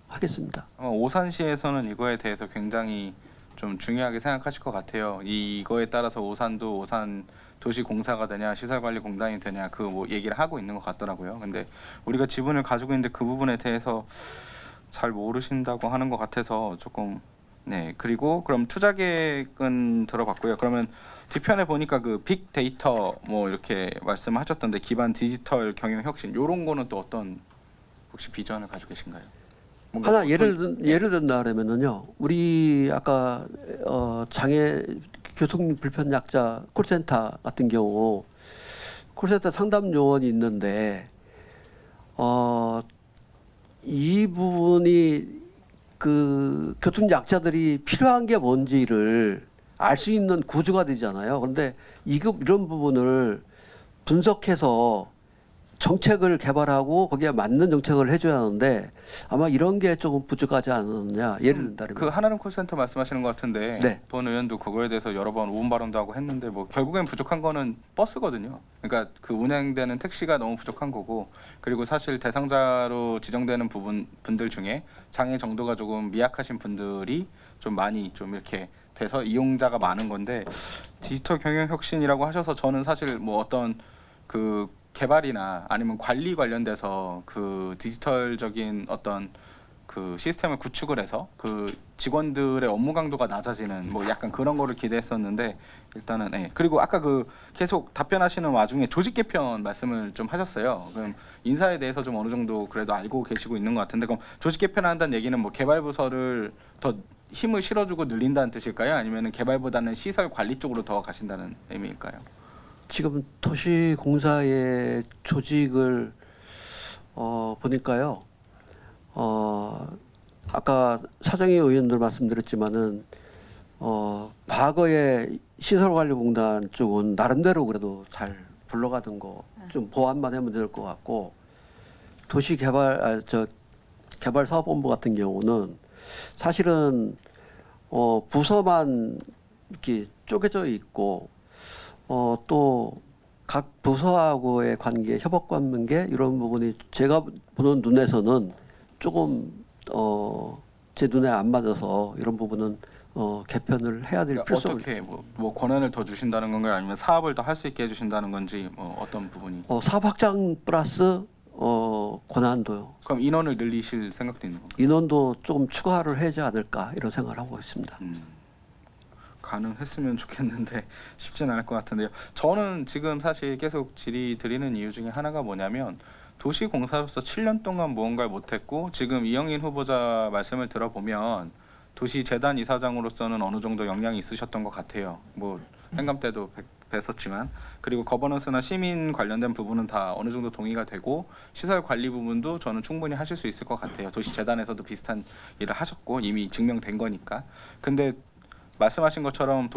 하겠습니다. 오산시에서는 이거에 대해서 굉장히 좀 중요하게 생각하실 것 같아요. 이거에 따라서 오산도 오산 도시공사가 되냐 시설관리공단이 되냐 그 뭐 얘기를 하고 있는 것 같더라고요. 근데 우리가 지분을 가지고 있는데 그 부분에 대해서 잘 모르신다고 하는 것 같아서 조금 네. 그리고 그럼 투자 계획은 들어봤고요. 그러면 뒤편에 보니까 그 빅데이터 뭐 이렇게 말씀하셨던데 기반 디지털 경영 혁신 이런 거는 또 어떤 혹시 비전을 가지고 계신가요? 뭔가 하나 어떤- 예를 든다 그러면은요. 우리 아까 장애 교통 불편 약자 콜센터 같은 경우 콜센터 상담 요원이 있는데 이 부분이 그 교통 약자들이 필요한 게 뭔지를 알 수 있는 구조가 되잖아요. 그런데 이런 부분을 분석해서 정책을 개발하고 거기에 맞는 정책을 해줘야 하는데 아마 이런 게 조금 부족하지 않느냐. 예를 든다면 그 하나는 콜센터 말씀하시는 것 같은데 네. 본 의원도 그거에 대해서 여러 번 오분 발언도 하고 했는데 뭐 결국엔 부족한 거는 버스거든요. 그러니까 그 운행되는 택시가 너무 부족한 거고 그리고 사실 대상자로 지정되는 분들 중에 장애 정도가 조금 미약하신 분들이 좀 많이 좀 이렇게 돼서 이용자가 많은 건데 디지털 경영 혁신이라고 하셔서 저는 사실 뭐 어떤 그 개발이나 아니면 관리 관련돼서 그 디지털적인 어떤 그 시스템을 구축을 해서 그 직원들의 업무 강도가 낮아지는 뭐 약간 그런 거를 기대했었는데 일단은 그리고 아까 그 계속 답변하시는 와중에 조직 개편 말씀을 좀 하셨어요. 그럼 인사에 대해서 좀 어느 정도 그래도 알고 계시고 있는 것 같은데 그럼 조직 개편한다는 얘기는 뭐 개발 부서를 더 힘을 실어주고 늘린다는 뜻일까요? 아니면은 개발보다는 시설 관리 쪽으로 더 가신다는 의미일까요? 지금 도시공사의 조직을 보니까요. 아까 사정의 의원들 말씀드렸지만은 과거에 시설관리공단 쪽은 나름대로 그래도 잘 굴러가던 거 좀 보완만 하면 될 것 같고 개발사업본부 같은 경우는 사실은 부서만 이렇게 쪼개져 있고 또 각 부서하고의 관계, 협업 관계 이런 부분이 제가 보는 눈에서는 조금 제 눈에 안 맞아서 이런 부분은 개편을 해야 될 그러니까 필요성을 어떻게 뭐 권한을 더 주신다는 건가요? 아니면 사업을 더 할 수 있게 해주신다는 건지 뭐 어떤 부분이? 사업 확장 플러스 권한도요. 그럼 인원을 늘리실 생각도 있는 건가요? 인원도 조금 추가를 하지 않을까 이런 생각을 하고 있습니다. 가능했으면 좋겠는데 쉽지는 않을 것 같은데요. 저는 지금 사실 계속 질의 드리는 이유 중에 하나가 뭐냐면 도시공사로서 7년 동안 무언가를 못했고 지금 이영인 후보자 말씀을 들어보면 도시재단 이사장으로서는 어느 정도 역량이 있으셨던 것 같아요. 뭐 행감 때도 뵀었지만 그리고 거버넌스나 시민 관련된 부분은 다 어느 정도 동의가 되고 시설 관리 부분도 저는 충분히 하실 수 있을 것 같아요. 도시재단에서도 비슷한 일을 하셨고 이미 증명된 거니까. 근데 말씀하신 것처럼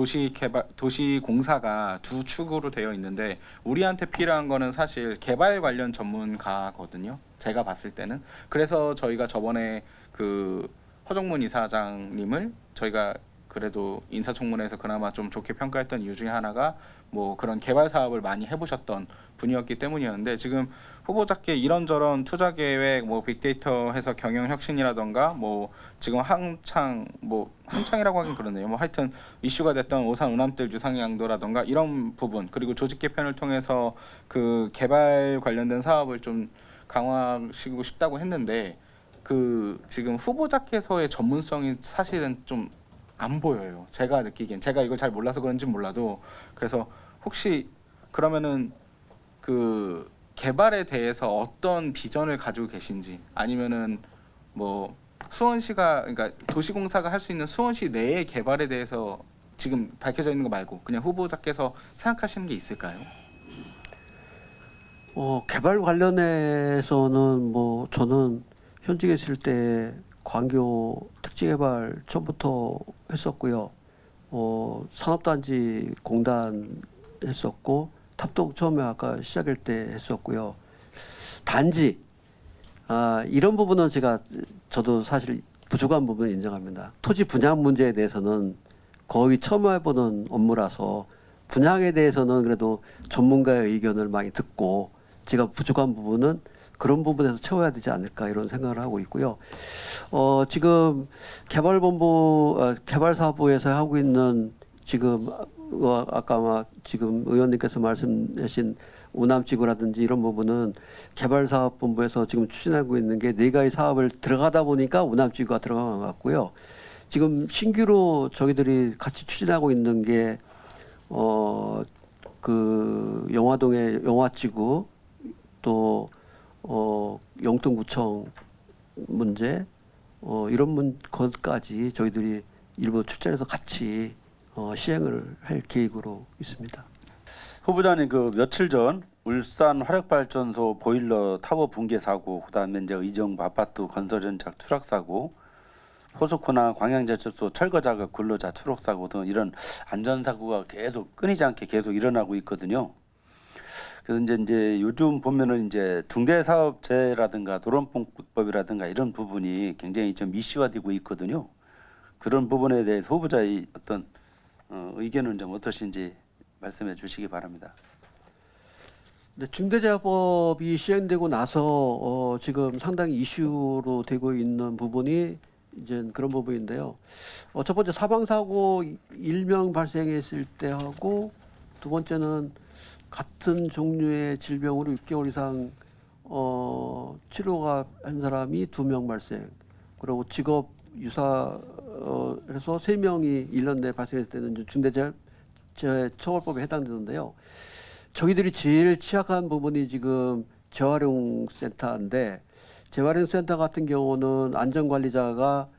도시공사가 두 축으로 되어 있는데 우리한테 필요한 거는 사실 개발 관련 전문가거든요. 제가 봤을 때는. 그래서 저희가 저번에 그 허정문 이사장님을 저희가 그래도 인사청문회에서 그나마 좀 좋게 평가했던 이유 중에 하나가 뭐 그런 개발 사업을 많이 해보셨던 분이었기 때문이었는데 지금 후보자께 이런저런 투자 계획, 뭐 빅데이터 해서 경영 혁신이라던가 뭐 지금 한창이라고 하긴 그러네요. 뭐 하여튼 이슈가 됐던 오산 우남뜰 유상 양도라던가 이런 부분 그리고 조직 개편을 통해서 그 개발 관련된 사업을 좀 강화시키고 싶다고 했는데 그 지금 후보자께서의 전문성이 사실은 좀 안 보여요. 제가 느끼기엔 제가 이걸 잘 몰라서 그런지 몰라도 그래서 혹시 그러면은 그 개발에 대해서 어떤 비전을 가지고 계신지 아니면은 뭐 수원시가 그러니까 도시공사가 할 수 있는 수원시 내의 개발에 대해서 지금 밝혀져 있는 거 말고 그냥 후보자께서 생각하시는 게 있을까요? 개발 관련해서는 뭐 저는 현직에 있을 때 광교 택지개발 처음부터 했었고요. 산업단지 공단 했었고 탑동 처음에 아까 시작할 때 했었고요. 단지 이런 부분은 저도 사실 부족한 부분을 인정합니다. 토지 분양 문제에 대해서는 거의 처음 해보는 업무라서 분양에 대해서는 그래도 전문가의 의견을 많이 듣고 제가 부족한 부분은 그런 부분에서 채워야 되지 않을까 이런 생각을 하고 있고요. 지금 개발사업부에서 하고 있는 지금 아까 지금 의원님께서 말씀하신 우남지구라든지 이런 부분은 개발사업본부에서 지금 추진하고 있는 게 네 가지 사업을 들어가다 보니까 우남지구가 들어간 것 같고요. 지금 신규로 저희들이 같이 추진하고 있는 게 그 영화동의 영화지구 또 영등구청 문제 이런 것까지 저희들이 일부 출전해서 같이 시행을 할 계획으로 있습니다. 후보자님 그 며칠 전 울산 화력발전소 보일러 타워 붕괴 사고, 그다음에 이제 의정부 아파트 건설 현장 추락 사고, 포스코나 광양제철소 철거 작업 근로자 추락 사고 등 이런 안전 사고가 계속 끊이지 않게 계속 일어나고 있거든요. 그래서 이제 요즘 보면은 이제 중개사업제라든가 도론법이라든가 이런 부분이 굉장히 좀 이슈화되고 있거든요. 그런 부분에 대해서 후보자의 어떤 의견은 좀 어떠신지 말씀해 주시기 바랍니다. 네, 중대재해법이 시행되고 나서 지금 상당히 이슈로 되고 있는 부분이 이제 그런 부분인데요. 첫 번째 사망사고 1명 발생했을 때 하고 두 번째는 같은 종류의 질병으로 6개월 이상 치료가 한 사람이 2명 발생. 그리고 직업 유사 해서 3명이 1년 내에 발생했을 때는 이제 중대재해처벌법에 해당되는데요. 저희들이 제일 취약한 부분이 지금 재활용센터인데 재활용센터 같은 경우는 안전관리자가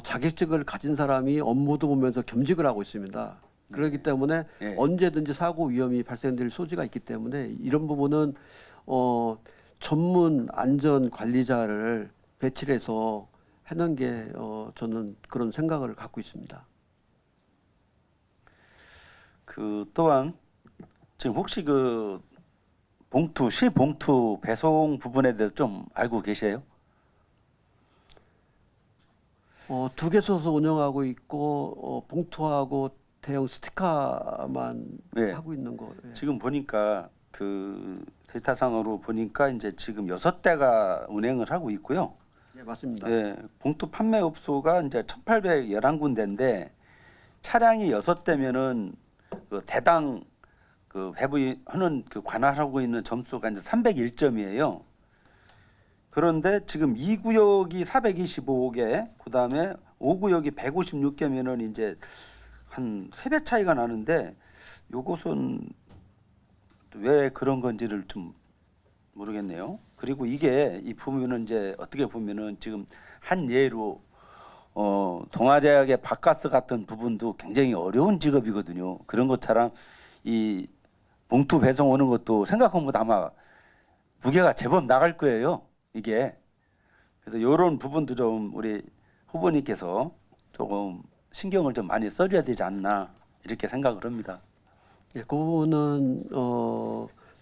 자격증을 가진 사람이 업무도 보면서 겸직을 하고 있습니다. 그렇기 때문에 예. 언제든지 사고 위험이 발생될 소지가 있기 때문에 이런 부분은 전문 안전관리자를 배치를 해서 하는 게 저는 그런 생각을 갖고 있습니다. 그 또한 지금 혹시 그 시봉투 배송 부분에 대해서 좀 알고 계세요? 2개 써서 운영하고 있고 봉투하고 대형 스티커만 네. 하고 있는 거. 예. 지금 보니까 그 데이터상으로 보니까 이제 지금 6대가 운행을 하고 있고요. 네, 맞습니다. 예, 봉투 판매 업소가 이제 1,811군데인데 차량이 6대면은 그 대당 그 배부하는 그 관할하고 있는 점수가 이제 301점이에요. 그런데 지금 2구역이 425개, 그다음에 5구역이 156개면은 이제 한 3배 차이가 나는데 요것은 왜 그런 건지를 좀 모르겠네요. 그리고 이게 이 보면은 이제 어떻게 보면은 지금 한 예로 동아제약의 바카스 같은 부분도 굉장히 어려운 직업이거든요. 그런 것처럼 이 봉투 배송 오는 것도 생각한 것보다 아마 무게가 제법 나갈 거예요. 이게 그래서 이런 부분도 좀 우리 후보님께서 조금 신경을 좀 많이 써줘야 되지 않나 이렇게 생각을 합니다. 예, 그 부분은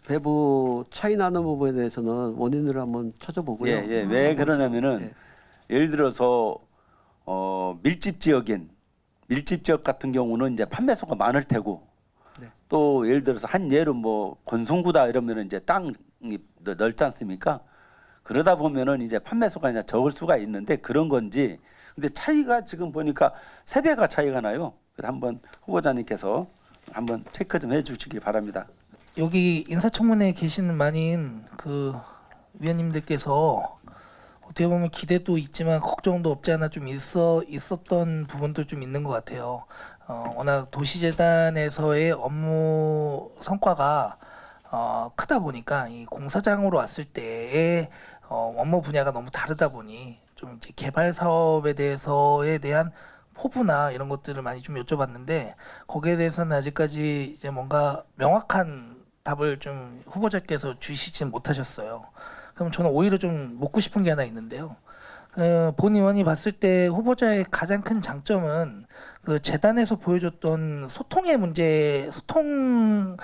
배부 차이 나는 부분에 대해서는 원인을 한번 찾아보고요. 예, 예. 왜 그러냐면은 예를 들어서 밀집 지역 같은 경우는 이제 판매소가 많을 테고 네. 또 예를 들어서 한 예로 뭐 권송구다 이러면은 이제 땅이 넓지 않습니까? 그러다 보면은 이제 판매소가 이제 적을 수가 있는데 그런 건지 근데 차이가 지금 보니까 3배가 차이가 나요. 그래서 한번 후보자님께서 한번 체크 좀 해주시기 바랍니다. 여기 인사청문회에 계시는 많은 그 위원님들께서 어떻게 보면 기대도 있지만 걱정도 없지 않아 좀 있었던 부분도 좀 있는 것 같아요. 워낙 도시재단에서의 업무 성과가 크다 보니까 이 공사장으로 왔을 때의 업무 분야가 너무 다르다 보니 좀 이제 개발 사업에 대한 포부나 이런 것들을 많이 좀 여쭤봤는데 거기에 대해서는 아직까지 이제 뭔가 명확한 답을 좀 후보자께서 주시진 못하셨어요. 그럼 저는 오히려 좀 묻고 싶은 게 하나 있는데요. 본 의원이 봤을 때 후보자의 가장 큰 장점은 그 재단에서 보여줬던 소통의 문제, 소통하는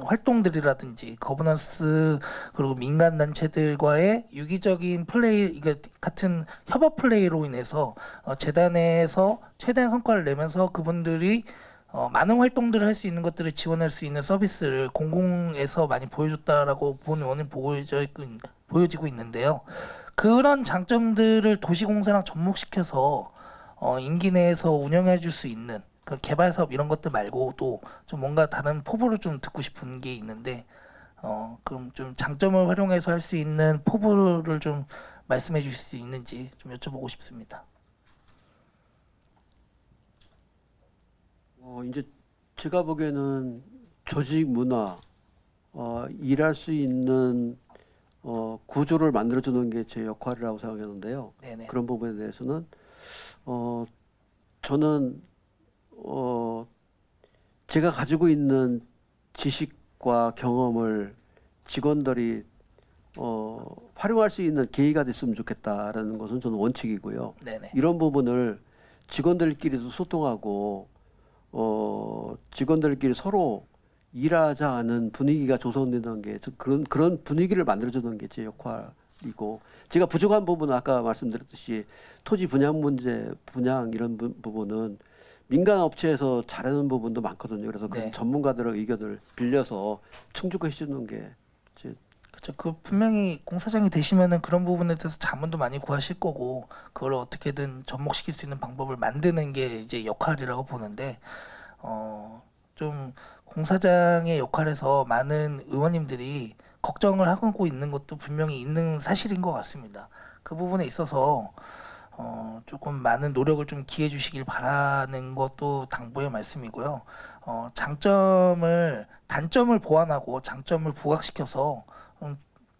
활동들이라든지 거버넌스 그리고 민간 단체들과의 유기적인 플레이 이게 같은 협업 플레이로 인해서 재단에서 최대한 성과를 내면서 그분들이 많은 활동들을 할 수 있는 것들을 지원할 수 있는 서비스를 공공에서 많이 보여줬다라고 본 의원은 보여지고 있는데요. 그런 장점들을 도시공사랑 접목시켜서 임기 내에서 운영해 줄 수 있는 그 개발 사업 이런 것들 말고도 좀 뭔가 다른 포부를 좀 듣고 싶은 게 있는데 그럼 좀 장점을 활용해서 할 수 있는 포부를 좀 말씀해 주실 수 있는지 좀 여쭤보고 싶습니다. 이제 제가 보기에는 조직 문화, 일할 수 있는 구조를 만들어주는 게 제 역할이라고 생각하는데요. 네네. 그런 부분에 대해서는 저는 제가 가지고 있는 지식과 경험을 직원들이 활용할 수 있는 계기가 됐으면 좋겠다라는 것은 저는 원칙이고요. 네네. 이런 부분을 직원들끼리도 소통하고 직원들끼리 서로 일하자 하는 분위기가 조성되는 게 그런 분위기를 만들어주는 게 제 역할이고 제가 부족한 부분은 아까 말씀드렸듯이 토지 분양 이런 부분은 민간 업체에서 잘하는 부분도 많거든요. 그래서 그 네. 전문가들의 의견을 빌려서 충족해 주는 게 제 그렇죠. 그 분명히 공사장이 되시면은 그런 부분에 대해서 자문도 많이 구하실 거고 그걸 어떻게든 접목시킬 수 있는 방법을 만드는 게 이제 역할이라고 보는데 좀 공사장의 역할에서 많은 의원님들이 걱정을 하고 있는 것도 분명히 있는 사실인 것 같습니다. 그 부분에 있어서 조금 많은 노력을 좀 기해 주시길 바라는 것도 당부의 말씀이고요. 단점을 보완하고 장점을 부각시켜서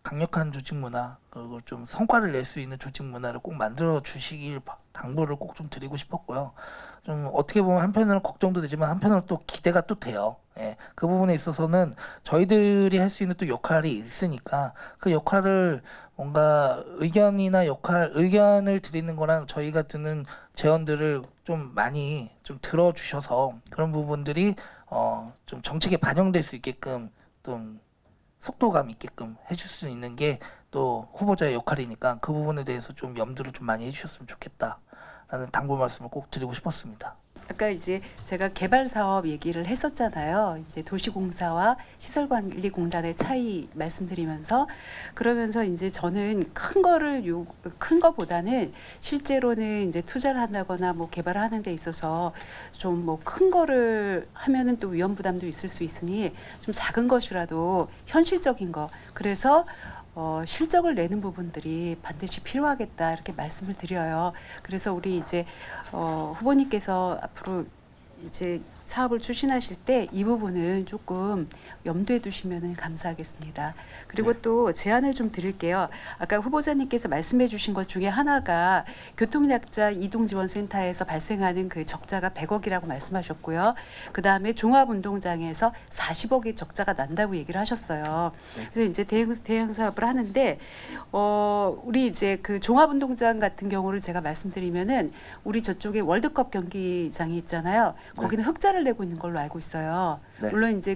강력한 조직 문화 그리고 좀 성과를 낼 수 있는 조직 문화를 꼭 만들어 주시길 당부를 꼭 좀 드리고 싶었고요. 좀 어떻게 보면 한편으로는 걱정도 되지만 한편으로는 또 기대가 또 돼요. 예, 그 부분에 있어서는 저희들이 할 수 있는 또 역할이 있으니까 그 역할을 뭔가 의견을 드리는 거랑 저희가 드는 제언들을 좀 많이 좀 들어주셔서 그런 부분들이 좀 정책에 반영될 수 있게끔 좀 속도감 있게끔 해줄 수 있는 게 또 후보자의 역할이니까 그 부분에 대해서 좀 염두를 좀 많이 해주셨으면 좋겠다라는 당부 말씀을 꼭 드리고 싶었습니다. 아까 이제 제가 개발 사업 얘기를 했었잖아요. 이제 도시공사와 시설관리공단의 차이 말씀드리면서 그러면서 이제 저는 큰 거보다는 실제로는 이제 투자를 한다거나 뭐 개발을 하는 데 있어서 좀 뭐 큰 거를 하면은 또 위험 부담도 있을 수 있으니 좀 작은 것이라도 현실적인 거 그래서 실적을 내는 부분들이 반드시 필요하겠다 이렇게 말씀을 드려요. 그래서 우리 이제 후보님께서 앞으로 이제 사업을 추진하실 때 이 부분은 조금 염두에 두시면 감사하겠습니다. 그리고 또 제안을 좀 드릴게요. 아까 후보자님께서 말씀해 주신 것 중에 하나가 교통약자 이동지원센터에서 발생하는 그 적자가 100억이라고 말씀하셨고요. 그다음에 종합운동장에서 40억의 적자가 난다고 얘기를 하셨어요. 그래서 이제 대형 사업을 하는데 우리 이제 그 종합운동장 같은 경우를 제가 말씀드리면은 우리 저쪽에 월드컵 경기장이 있잖아요. 거기는 흑자를 내고 있는 걸로 알고 있어요. 네. 물론 이제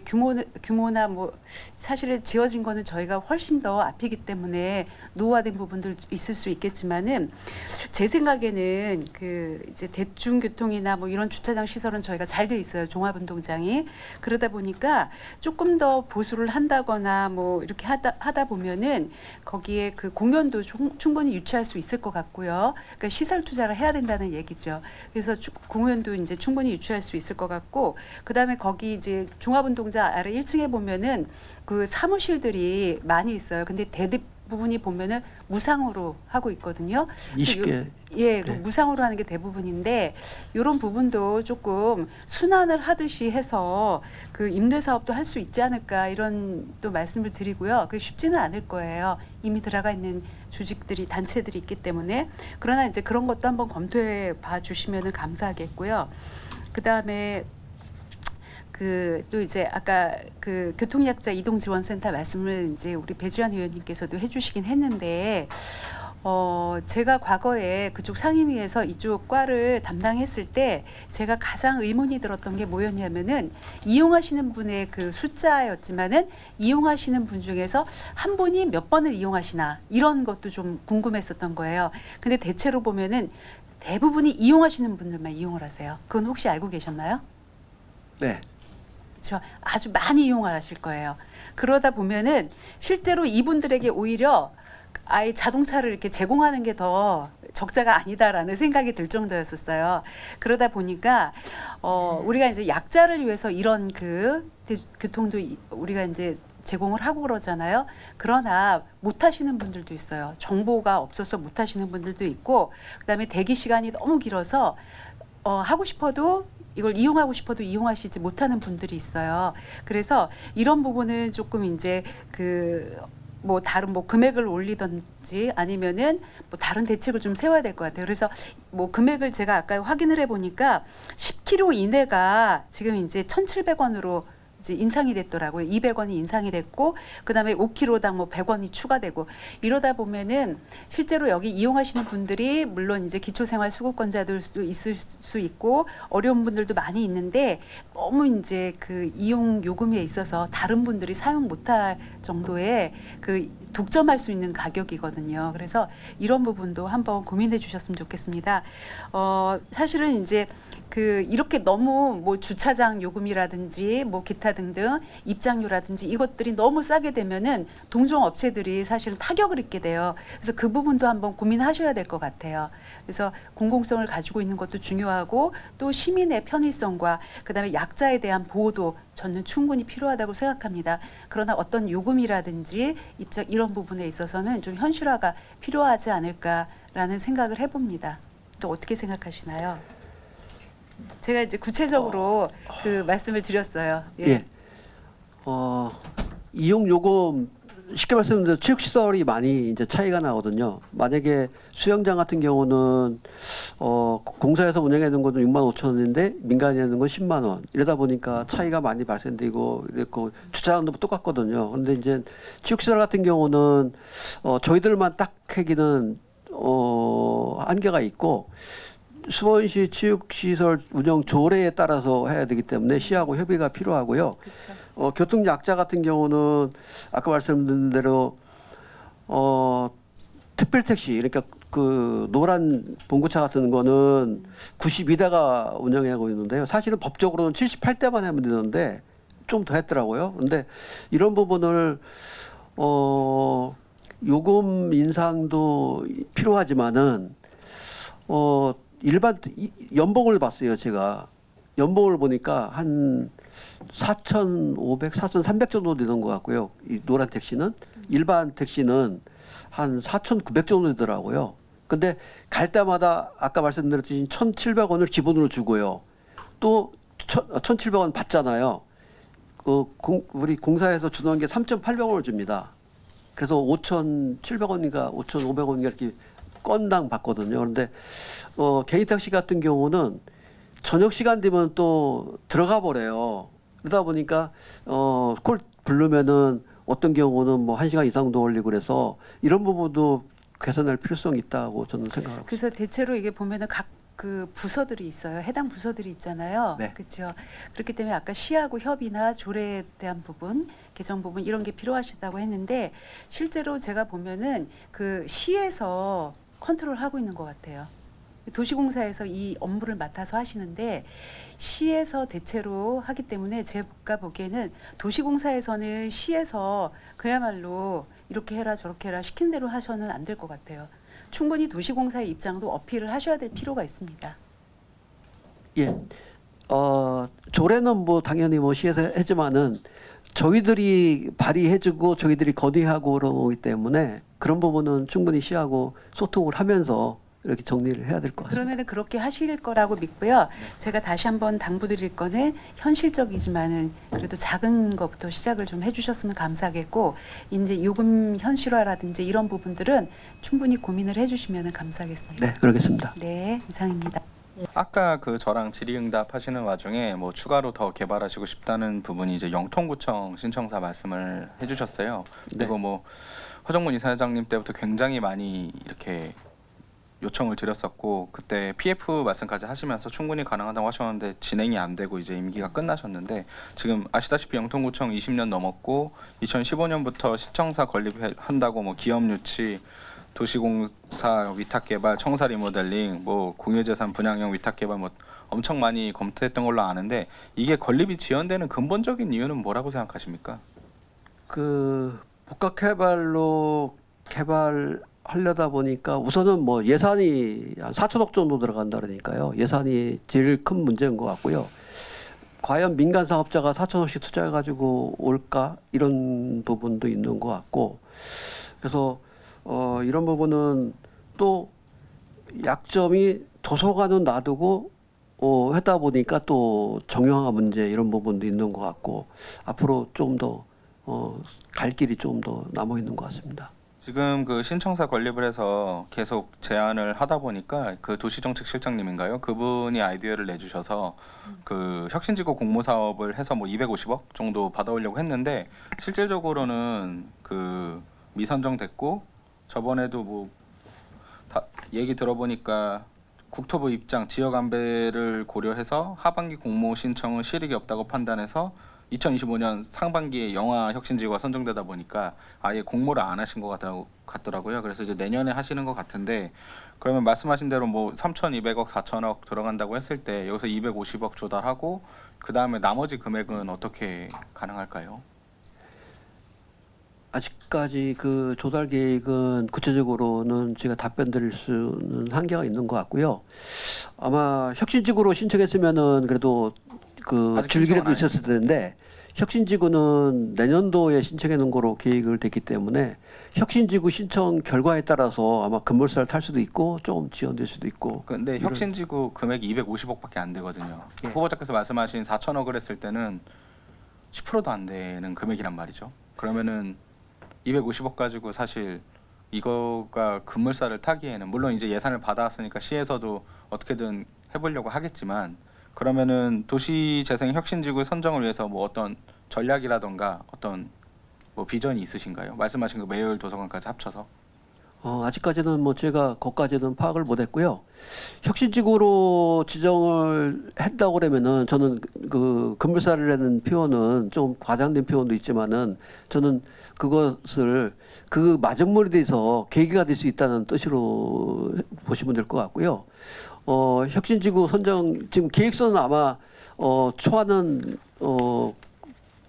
규모나 뭐 사실은 지어진 거는 저희가 훨씬 더 앞이기 때문에 노후화된 부분들 있을 수 있겠지만은 제 생각에는 그 이제 대중교통이나 뭐 이런 주차장 시설은 저희가 잘 돼 있어요. 종합운동장이. 그러다 보니까 조금 더 보수를 한다거나 뭐 이렇게 하다 보면은 거기에 그 공연도 충분히 유치할 수 있을 것 같고요. 그러니까 시설 투자를 해야 된다는 얘기죠. 그래서 공연도 이제 충분히 유치할 수 있을 것 같고 그다음에 거기 이제 종합운동장 아래 1층에 보면은 그 사무실들이 많이 있어요. 근데 대부분이 보면은 무상으로 하고 있거든요. 20개. 예, 그 무상으로 하는 게 대부분인데 이런 부분도 조금 순환을 하듯이 해서 그 임대 사업도 할 수 있지 않을까 이런 또 말씀을 드리고요. 그게 쉽지는 않을 거예요. 이미 들어가 있는 조직들이 단체들이 있기 때문에 그러나 이제 그런 것도 한번 검토해 봐 주시면은 감사하겠고요. 그다음에 또 이제 아까 그 교통약자 이동지원센터 말씀을 이제 우리 배지환 의원님께서도 해주시긴 했는데 제가 과거에 그쪽 상임위에서 이쪽 과를 담당했을 때 제가 가장 의문이 들었던 게 뭐였냐면은 이용하시는 분의 그 숫자였지만은 이용하시는 분 중에서 한 분이 몇 번을 이용하시나 이런 것도 좀 궁금했었던 거예요. 근데 대체로 보면은 대부분이 이용하시는 분들만 이용을 하세요. 그건 혹시 알고 계셨나요? 네. 그렇죠. 아주 많이 이용하실 거예요. 그러다 보면은 실제로 이분들에게 오히려 아예 자동차를 이렇게 제공하는 게 더 적자가 아니다라는 생각이 들 정도였었어요. 그러다 보니까 우리가 이제 약자를 위해서 이런 그 교통도 우리가 이제 제공을 하고 그러잖아요. 그러나 못 하시는 분들도 있어요. 정보가 없어서 못 하시는 분들도 있고 그다음에 대기 시간이 너무 길어서 하고 싶어도 이걸 이용하고 싶어도 이용하시지 못하는 분들이 있어요. 그래서 이런 부분은 조금 이제 뭐 다른 뭐 금액을 올리든지 아니면은 뭐 다른 대책을 좀 세워야 될 것 같아요. 그래서 뭐 금액을 제가 아까 확인을 해보니까 10km 이내가 지금 이제 1,700원으로 이제 인상이 됐더라고요. 200원이 인상이 됐고 그다음에 5km당 뭐 100원이 추가되고 이러다 보면은 실제로 여기 이용하시는 분들이 물론 이제 기초생활수급권자들도 있을 수 있고 어려운 분들도 많이 있는데 너무 이제 그 이용 요금에 있어서 다른 분들이 사용 못할 정도의 그 독점할 수 있는 가격이거든요. 그래서 이런 부분도 한번 고민해 주셨으면 좋겠습니다. 사실은 이제 이렇게 너무 뭐 주차장 요금이라든지 뭐 기타 등등 입장료라든지 이것들이 너무 싸게 되면은 동종 업체들이 사실은 타격을 입게 돼요. 그래서 그 부분도 한번 고민하셔야 될 것 같아요. 그래서 공공성을 가지고 있는 것도 중요하고 또 시민의 편의성과 그다음에 약자에 대한 보호도 저는 충분히 필요하다고 생각합니다. 그러나 어떤 요금이라든지 입장 이런 이런 부분에 있어서는 좀 현실화가 필요하지 않을까라는 생각을 해봅니다. 또 어떻게 생각하시나요? 제가 이제 구체적으로 그 말씀을 드렸어요. 예. 이용 요금 쉽게 말씀드리면 체육 시설이 많이 이제 차이가 나거든요. 만약에 수영장 같은 경우는 공사에서 운영해 놓은 것은 6만 5천 원인데 민간에 있는 건 10만 원. 이러다 보니까 차이가 많이 발생되고 이랬고 주차장도 똑같거든요. 그런데 이제 체육 시설 같은 경우는 저희들만 딱 하기는 한계가 있고 수원시 체육시설 운영 조례에 따라서 해야 되기 때문에 시하고 협의가 필요하고요. 그렇죠. 교통약자 같은 경우는 아까 말씀드린 대로 특별택시 그러니까 그 노란 봉구차 같은 거는 92대가 운영하고 있는데요. 사실은 법적으로는 78대만 하면 되는데 좀 더 했더라고요. 근데 이런 부분을 요금 인상도 필요하지만은 일반 연봉을 봤어요. 제가 연봉을 보니까 한 4,500, 4,300 정도 되는 것 같고요. 이 노란 택시는 일반 택시는 한 4,900 정도 되더라고요. 근데 갈 때마다 아까 말씀드렸듯이 1,700원을 기본으로 주고요. 또 1,700원 받잖아요. 우리 공사에서 주는 게 3,800원을 줍니다. 그래서 5,700원인가 5,500원인가 이렇게 건당 받거든요. 그런데 개인 택시 같은 경우는 저녁 시간 되면 또 들어가 버려요. 그러다 보니까 콜 부르면은 어떤 경우는 뭐 1시간 이상도 걸리고 그래서 이런 부분도 개선할 필요성이 있다고 저는 생각합니다. 그래서 대체로 이게 보면은 각 그 부서들이 있어요. 해당 부서들이 있잖아요. 네. 그렇죠. 그렇기 때문에 아까 시하고 협의나 조례에 대한 부분, 개정 부분 이런 게 필요하시다고 했는데 실제로 제가 보면은 그 시에서 컨트롤하고 있는 것 같아요. 도시공사에서 이 업무를 맡아서 하시는데 시에서 대체로 하기 때문에 제가 보기에는 도시공사에서는 시에서 그야말로 이렇게 해라 저렇게 해라 시킨 대로 하셔는 안 될 것 같아요. 충분히 도시공사의 입장도 어필을 하셔야 될 필요가 있습니다. 예. 조례는 뭐 당연히 뭐 시에서 했지만은 저희들이 발의해주고 저희들이 건의하고 그러기 때문에 그런 부분은 충분히 시하고 소통을 하면서 이렇게 정리를 해야 될 것 같습니다. 그러면은 그렇게 하실 거라고 믿고요. 제가 다시 한번 당부드릴 거는 현실적이지만은 그래도 작은 것부터 시작을 좀 해주셨으면 감사하겠고 이제 요금 현실화라든지 이런 부분들은 충분히 고민을 해주시면 감사하겠습니다. 네, 그러겠습니다. 네, 이상입니다. 아까 그 저랑 질의응답 하시는 와중에 뭐 추가로 더 개발하시고 싶다는 부분이 이제 영통구청 신청사 말씀을 해주셨어요. 그리고 뭐 허정문 이사장님 때부터 굉장히 많이 이렇게 요청을 드렸었고 그때 PF 말씀까지 하시면서 충분히 가능하다고 하셨는데 진행이 안 되고 이제 임기가 끝나셨는데 지금 아시다시피 영통구청 20년 넘었고 2015년부터 시청사 건립한다고 뭐 기업 유치, 도시공사 위탁 개발, 청사 리모델링, 뭐 공유재산 분양형 위탁 개발 뭐 엄청 많이 검토했던 걸로 아는데 이게 건립이 지연되는 근본적인 이유는 뭐라고 생각하십니까? 그 복합개발로 개발하려다 보니까 우선은 뭐 예산이 한 4천억 정도 들어간다 그러니까요. 예산이 제일 큰 문제인 것 같고요. 과연 민간 사업자가 4천억씩 투자해가지고 올까 이런 부분도 있는 것 같고 그래서 이런 부분은 또 약점이 도서관은 놔두고 하다 보니까 또 정형화 문제 이런 부분도 있는 것 같고 앞으로 좀 더 갈 길이 좀 더 남아 있는 것 같습니다. 지금 그 신청사 건립을 해서 계속 제안을 하다 보니까 그 도시정책실장님인가요? 그분이 아이디어를 내주셔서 그 혁신지구 공모 사업을 해서 뭐 250억 정도 받아오려고 했는데 실질적으로는 그 미선정됐고 저번에도 뭐 다 얘기 들어보니까 국토부 입장 지역 안배를 고려해서 하반기 공모 신청은 실익이 없다고 판단해서 2025년 상반기에 영화 혁신지구가 선정되다 보니까 아예 공모를 안 하신 것 같더라고요. 그래서 이제 내년에 하시는 것 같은데 그러면 말씀하신 대로 뭐 3,200억, 4,000억 들어간다고 했을 때 여기서 250억 조달하고 그 다음에 나머지 금액은 어떻게 가능할까요? 아직까지 그 조달 계획은 구체적으로는 제가 답변 드릴 수는 한계가 있는 것 같고요. 아마 혁신지구로 신청했으면은 그래도 그 아직 줄기라도 신청은 안 있었을 텐데 혁신지구는 내년도에 신청해 놓은 거로 계획을 됐기 때문에 혁신지구 신청 결과에 따라서 아마 급물살을 탈 수도 있고 조금 지연될 수도 있고. 근데 이런- 혁신지구 금액이 250억밖에 안 되거든요. 예. 후보자께서 말씀하신 4천억을 했을 때는 10%도 안 되는 금액이란 말이죠. 그러면은 250억 가지고 사실 이거가 급물살을 타기에는 물론 이제 예산을 받아왔으니까 시에서도 어떻게든 해보려고 하겠지만 그러면은 도시재생 혁신지구 선정을 위해서 뭐 어떤 전략이라던가 어떤 뭐 비전이 있으신가요? 말씀하신 그 매일 도서관까지 합쳐서. 아직까지는 뭐 제가 거기까지는 파악을 못했고요. 혁신지구로 지정을 했다고 그러면은 저는 그 급물살이라는 표현은 좀 과장된 표현도 있지만은 저는 그것을 그 마중물이 돼서 계기가 될 수 있다는 뜻으로 보시면 될 것 같고요. 혁신지구 선정 지금 계획서는 아마 초안은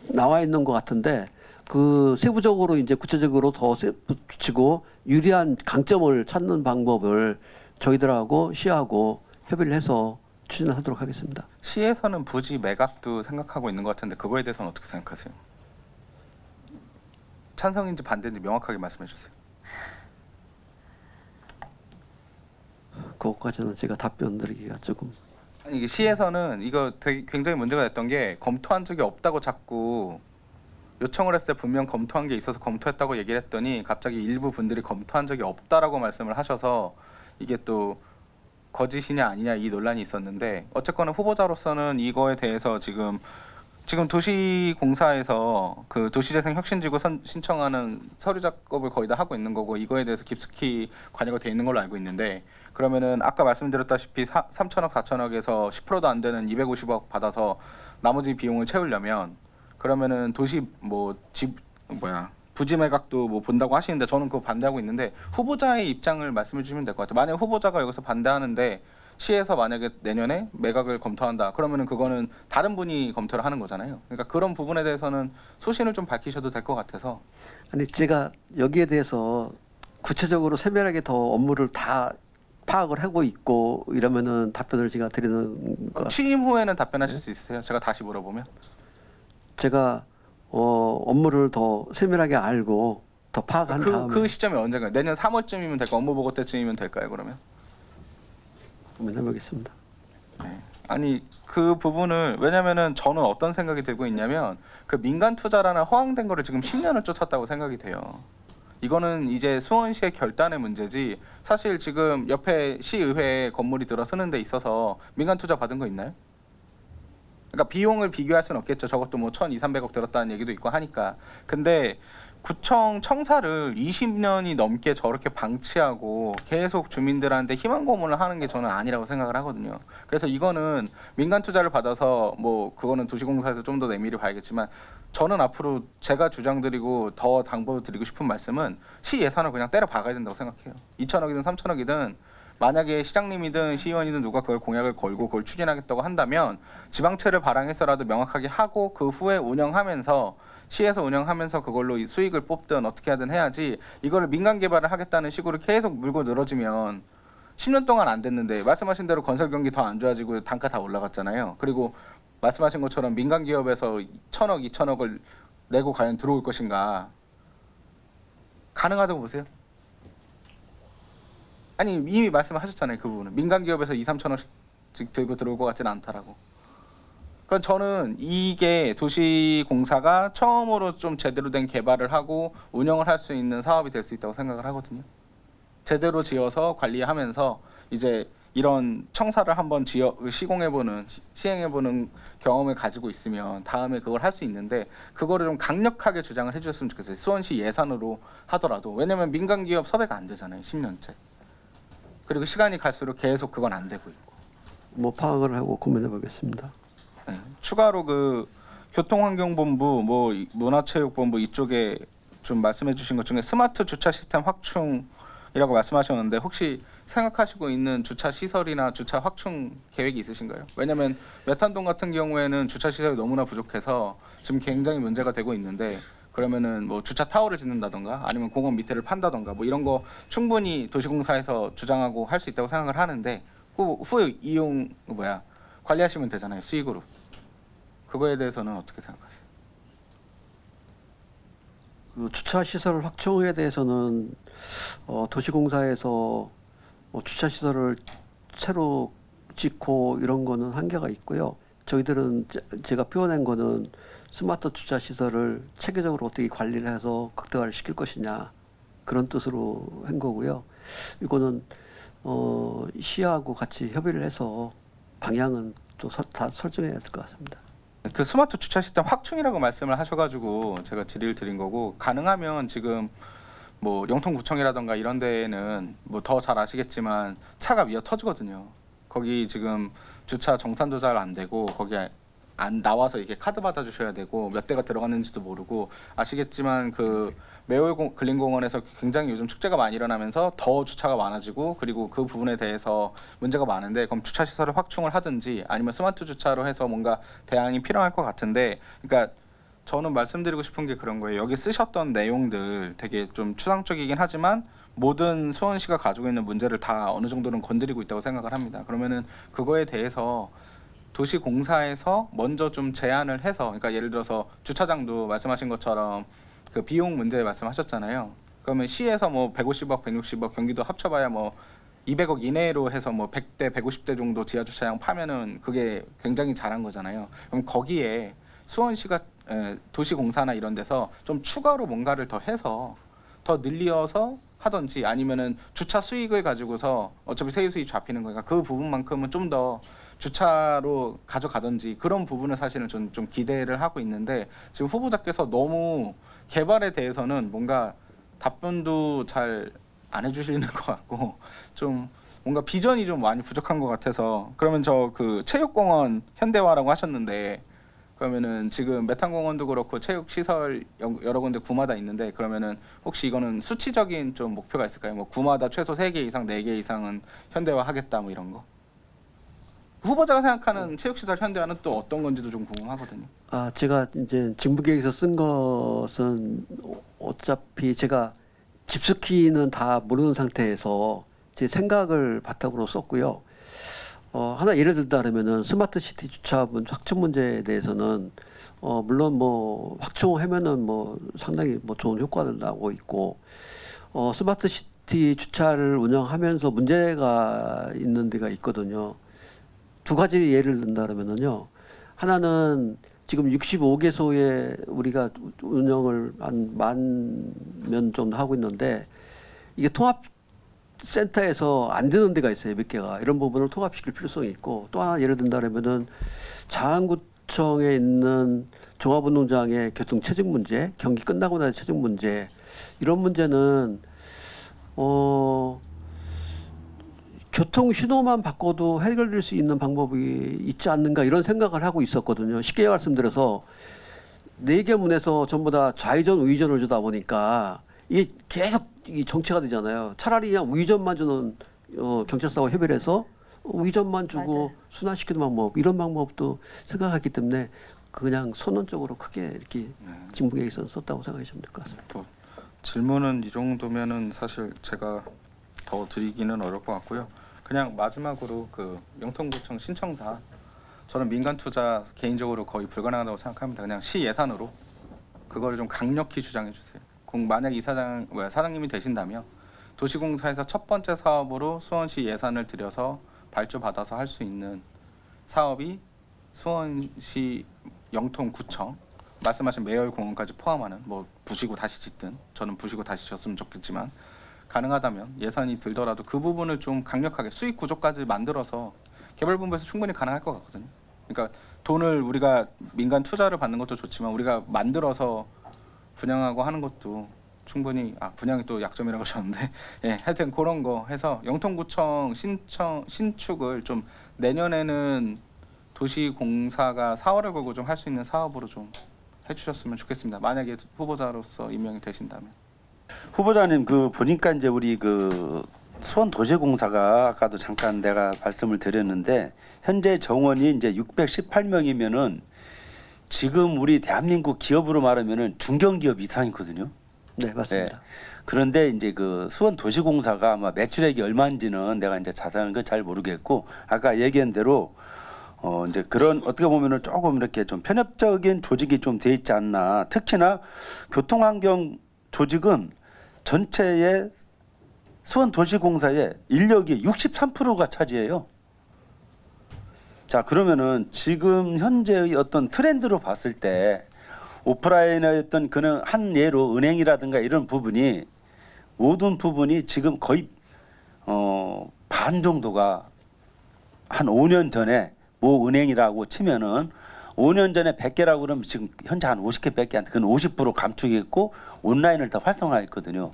나와 있는 것 같은데 그 세부적으로 이제 구체적으로 더 붙이고 유리한 강점을 찾는 방법을 저희들하고 시하고 협의를 해서 추진하도록 하겠습니다. 시에서는 부지 매각도 생각하고 있는 것 같은데 그거에 대해서는 어떻게 생각하세요? 찬성인지 반대인지 명확하게 말씀해 주세요. 그것까지는 제가 답변 드리기가 조금. 아니 이게 시에서는 이거 되게 굉장히 문제가 됐던 게 검토한 적이 없다고 자꾸 요청을 했을 때 분명 검토한 게 있어서 검토했다고 얘기를 했더니 갑자기 일부 분들이 검토한 적이 없다라고 말씀을 하셔서 이게 또 거짓이냐 아니냐 이 논란이 있었는데 어쨌거나 후보자로서는 이거에 대해서 지금 도시공사에서 그 도시재생 혁신지구 신청하는 서류 작업을 거의 다 하고 있는 거고 이거에 대해서 깊숙이 관여가 돼 있는 걸로 알고 있는데 그러면은 아까 말씀드렸다시피 3천억 4천억에서 10%도 안 되는 250억 받아서 나머지 비용을 채우려면 그러면은 도시 부지 매각도 뭐 본다고 하시는데 저는 그거 반대하고 있는데 후보자의 입장을 말씀해 주시면 될 것 같아요. 만약 후보자가 여기서 반대하는데 시에서 만약에 내년에 매각을 검토한다. 그러면은 그거는 다른 분이 검토를 하는 거잖아요. 그러니까 그런 부분에 대해서는 소신을 좀 밝히셔도 될 것 같아서. 아니 제가 여기에 대해서 구체적으로 세밀하게 더 업무를 다 파악을 하고 있고 이러면은 답변을 제가 드리는 것 같아요. 취임 후에는 답변하실 수 있으세요? 제가 다시 물어보면. 제가 업무를 더 세밀하게 알고 더 파악한 다음에 그 시점이 언젠가요? 내년 3월쯤이면 될까요? 업무 보고 때쯤이면 될까요? 그러면? 고민해보겠습니다. 아니 그 부분을 왜냐면은 저는 어떤 생각이 들고 있냐면 그 민간 투자라는 허황된 거를 지금 10년을 쫓았다고 생각이 돼요. 이거는 이제 수원시의 결단의 문제지 사실 지금 옆에 시의회 건물이 들어서는 데 있어서 민간 투자 받은 거 있나요? 그러니까 비용을 비교할 수는 없겠죠. 저것도 뭐 1,200~300억 들었다는 얘기도 있고 하니까. 근데 구청 청사를 20년이 넘게 저렇게 방치하고 계속 주민들한테 희망 고문을 하는 게 저는 아니라고 생각을 하거든요. 그래서 이거는 민간 투자를 받아서 뭐 그거는 도시공사에서 좀 더 내밀히 봐야겠지만 저는 앞으로 제가 주장드리고 더 당부드리고 싶은 말씀은 시 예산을 그냥 때려 박아야 된다고 생각해요. 2천억이든 3천억이든 만약에 시장님이든 시의원이든 누가 그걸 공약을 걸고 그걸 추진하겠다고 한다면 지방채를 발행해서라도 명확하게 하고 그 후에 운영하면서 시에서 운영하면서 그걸로 수익을 뽑든 어떻게 하든 해야지 이거를 민간 개발을 하겠다는 식으로 계속 물고 늘어지면 10년 동안 안 됐는데 말씀하신 대로 건설 경기 더 안 좋아지고 단가 다 올라갔잖아요. 그리고 말씀하신 것처럼 민간 기업에서 1,000억, 2,000억을 내고 과연 들어올 것인가 가능하다고 보세요? 아니 이미 말씀하셨잖아요. 그 부분은 민간 기업에서 2~3천억씩 들고 들어올 것 같지는 않다라고. 그건 저는 이게 도시공사가 처음으로 좀 제대로 된 개발을 하고 운영을 할 수 있는 사업이 될 수 있다고 생각을 하거든요. 제대로 지어서 관리하면서 이제 이런 청사를 한번 시공해보는 시행해보는 경험을 가지고 있으면 다음에 그걸 할 수 있는데 그거를 좀 강력하게 주장을 해주셨으면 좋겠어요. 수원시 예산으로 하더라도. 왜냐면 민간 기업 섭외가 안 되잖아요. 10년째. 그리고 시간이 갈수록 계속 그건 안 되고 있고. 뭐 파악을 하고 고민해보겠습니다. 네. 추가로 그 교통환경본부, 뭐 문화체육본부 이쪽에 좀 말씀해주신 것 중에 스마트 주차 시스템 확충이라고 말씀하셨는데 혹시 생각하시고 있는 주차 시설이나 주차 확충 계획이 있으신가요? 왜냐하면 메탄동 같은 경우에는 주차 시설이 너무나 부족해서 지금 굉장히 문제가 되고 있는데 그러면은 뭐 주차 타워를 짓는다던가 아니면 공원 밑에를 판다던가 뭐 이런 거 충분히 도시공사에서 주장하고 할 수 있다고 생각을 하는데 후에 이용 관리하시면 되잖아요. 수익으로. 그거에 대해서는 어떻게 생각하세요? 그 주차 시설 확충에 대해서는 도시공사에서 주차 시설을 새로 짓고 이런 거는 한계가 있고요. 저희들은 제가 표현한 거는 스마트 주차 시설을 체계적으로 어떻게 관리를 해서 극대화를 시킬 것이냐 그런 뜻으로 한 거고요. 이거는 시하고 같이 협의를 해서 방향은 또 다 설정해야 될 것 같습니다. 그 스마트 주차 시스템 확충이라고 말씀을 하셔가지고 제가 질의를 드린 거고, 가능하면 지금 뭐 영통구청이라던가 이런 데에는 뭐 더 잘 아시겠지만 차가 미어 터지거든요. 거기 지금 주차 정산 조달 안 되고 거기 안 나와서 이렇게 카드 받아주셔야 되고 몇 대가 들어갔는지도 모르고, 아시겠지만 그 매월 근린공원에서 굉장히 요즘 축제가 많이 일어나면서 더 주차가 많아지고, 그리고 그 부분에 대해서 문제가 많은데, 그럼 주차 시설을 확충을 하든지 아니면 스마트 주차로 해서 뭔가 대안이 필요할 것 같은데, 그러니까 저는 말씀드리고 싶은 게 그런 거예요. 여기 쓰셨던 내용들 되게 좀 추상적이긴 하지만 모든 수원시가 가지고 있는 문제를 다 어느 정도는 건드리고 있다고 생각을 합니다. 그러면은 그거에 대해서 도시공사에서 먼저 좀 제안을 해서, 그러니까 예를 들어서 주차장도 말씀하신 것처럼 그 비용 문제 말씀하셨잖아요. 그러면 시에서 뭐 150억, 160억, 경기도 합쳐봐야 뭐 200억 이내로 해서 뭐 100대, 150대 정도 지하 주차장 파면은 그게 굉장히 잘한 거잖아요. 그럼 거기에 수원시가 도시공사나 이런 데서 좀 추가로 뭔가를 더 해서 더 늘려서 하든지, 아니면은 주차 수익을 가지고서 어차피 세유 수익 잡히는 거니까 그 부분만큼은 좀 더 주차로 가져가든지, 그런 부분을 사실은 저는 좀 기대를 하고 있는데, 지금 후보자께서 너무 개발에 대해서는 뭔가 답변도 잘 안 해주시는 것 같고 좀 뭔가 비전이 좀 많이 부족한 것 같아서. 그러면 저 그 체육공원 현대화라고 하셨는데, 그러면은 지금 메탄공원도 그렇고 체육 시설 여러 군데 구마다 있는데, 그러면은 혹시 이거는 수치적인 좀 목표가 있을까요? 뭐 구마다 최소 3개 이상, 4개 이상은 현대화하겠다 뭐 이런 거. 후보자가 생각하는 체육 시설 현대화는 또 어떤 건지도 좀 궁금하거든요. 제가 이제 직무계획에서 쓴 것은 어차피 제가 깊숙이는 다 모르는 상태에서 제 생각을 바탕으로 썼고요. 하나 예를 들다 그러면은 스마트 시티 주차문 확충 문제에 대해서는 물론 뭐 확충하면은 뭐 상당히 뭐 좋은 효과를 나고 있고, 스마트 시티 주차를 운영하면서 문제가 있는 데가 있거든요. 두 가지 예를 든다 그러면은요. 하나는 지금 65개소에 우리가 운영을 한 10,000명 정도 하고 있는데, 이게 통합센터에서 안 되는 데가 있어요. 몇 개가. 이런 부분을 통합시킬 필요성이 있고, 또 하나 예를 든다면은 자안구청에 있는 종합운동장의 교통 체증 문제, 경기 끝나고 나서 체증 문제, 이런 문제는 교통 신호만 바꿔도 해결될 수 있는 방법이 있지 않는가 이런 생각을 하고 있었거든요. 쉽게 말씀드려서 4개 문에서 전부 다 좌회전, 우회전을 주다 보니까 이게 계속 정체가 되잖아요. 차라리 그냥 우회전만 주는 경찰서와 협의를 해서 우회전만 주고 맞아요. 순환시키는 방법, 이런 방법도 생각했기 때문에 그냥 선언적으로 크게 이렇게 직무계획에서 썼다고 생각하시면 될 것 같습니다. 또 질문은 이 정도면은 사실 제가 더 드리기는 어려울 것 같고요. 그냥 마지막으로 그 영통구청 신청사, 저는 민간 투자 개인적으로 거의 불가능하다고 생각합니다. 그냥 시 예산으로 그거를 좀 강력히 주장해 주세요. 만약 사장님이 되신다면 도시공사에서 첫 번째 사업으로 수원시 예산을 들여서 발주받아서 할 수 있는 사업이 수원시 영통구청, 말씀하신 매열공원까지 포함하는, 뭐 부시고 다시 짓든, 저는 부시고 다시 졌으면 좋겠지만 가능하다면 예산이 들더라도 그 부분을 좀 강력하게 수익 구조까지 만들어서 개발본부에서 충분히 가능할 것 같거든요. 그러니까 돈을 우리가 민간 투자를 받는 것도 좋지만 우리가 만들어서 분양하고 하는 것도 충분히, 분양이 또 약점이라고 하셨는데 예, 하여튼 그런 거 해서 영통구청 신축을 좀 내년에는 도시공사가 사활을 걸고 좀 할 수 있는 사업으로 좀 해주셨으면 좋겠습니다. 만약에 후보자로서 임명이 되신다면. 후보자님, 그 보니까 이제 우리 그 수원도시공사가 아까도 잠깐 내가 말씀을 드렸는데 현재 정원이 이제 618명이면은 지금 우리 대한민국 기업으로 말하면은 중견기업 이상이거든요. 네, 맞습니다. 그런데 이제 그 수원도시공사가 아마 매출액이 얼마인지는 내가 이제 자세한 건 잘 모르겠고, 아까 얘기한 대로 이제 그런 어떻게 보면은 조금 이렇게 좀 편협적인 조직이 좀 돼 있지 않나. 특히나 교통환경 조직은 전체의 수원도시공사의 인력이 63%가 차지해요. 자, 그러면은 지금 현재의 어떤 트렌드로 봤을 때 오프라인의 어떤 그런 한 예로 은행이라든가 이런 부분이 모든 부분이 지금 거의 반 정도가 한 5년 전에 모 은행이라고 치면은 5년 전에 100개라고 그러면 지금 현재 한 50개밖에 안 돼. 그건 50% 감축했고 온라인을 더 활성화했거든요.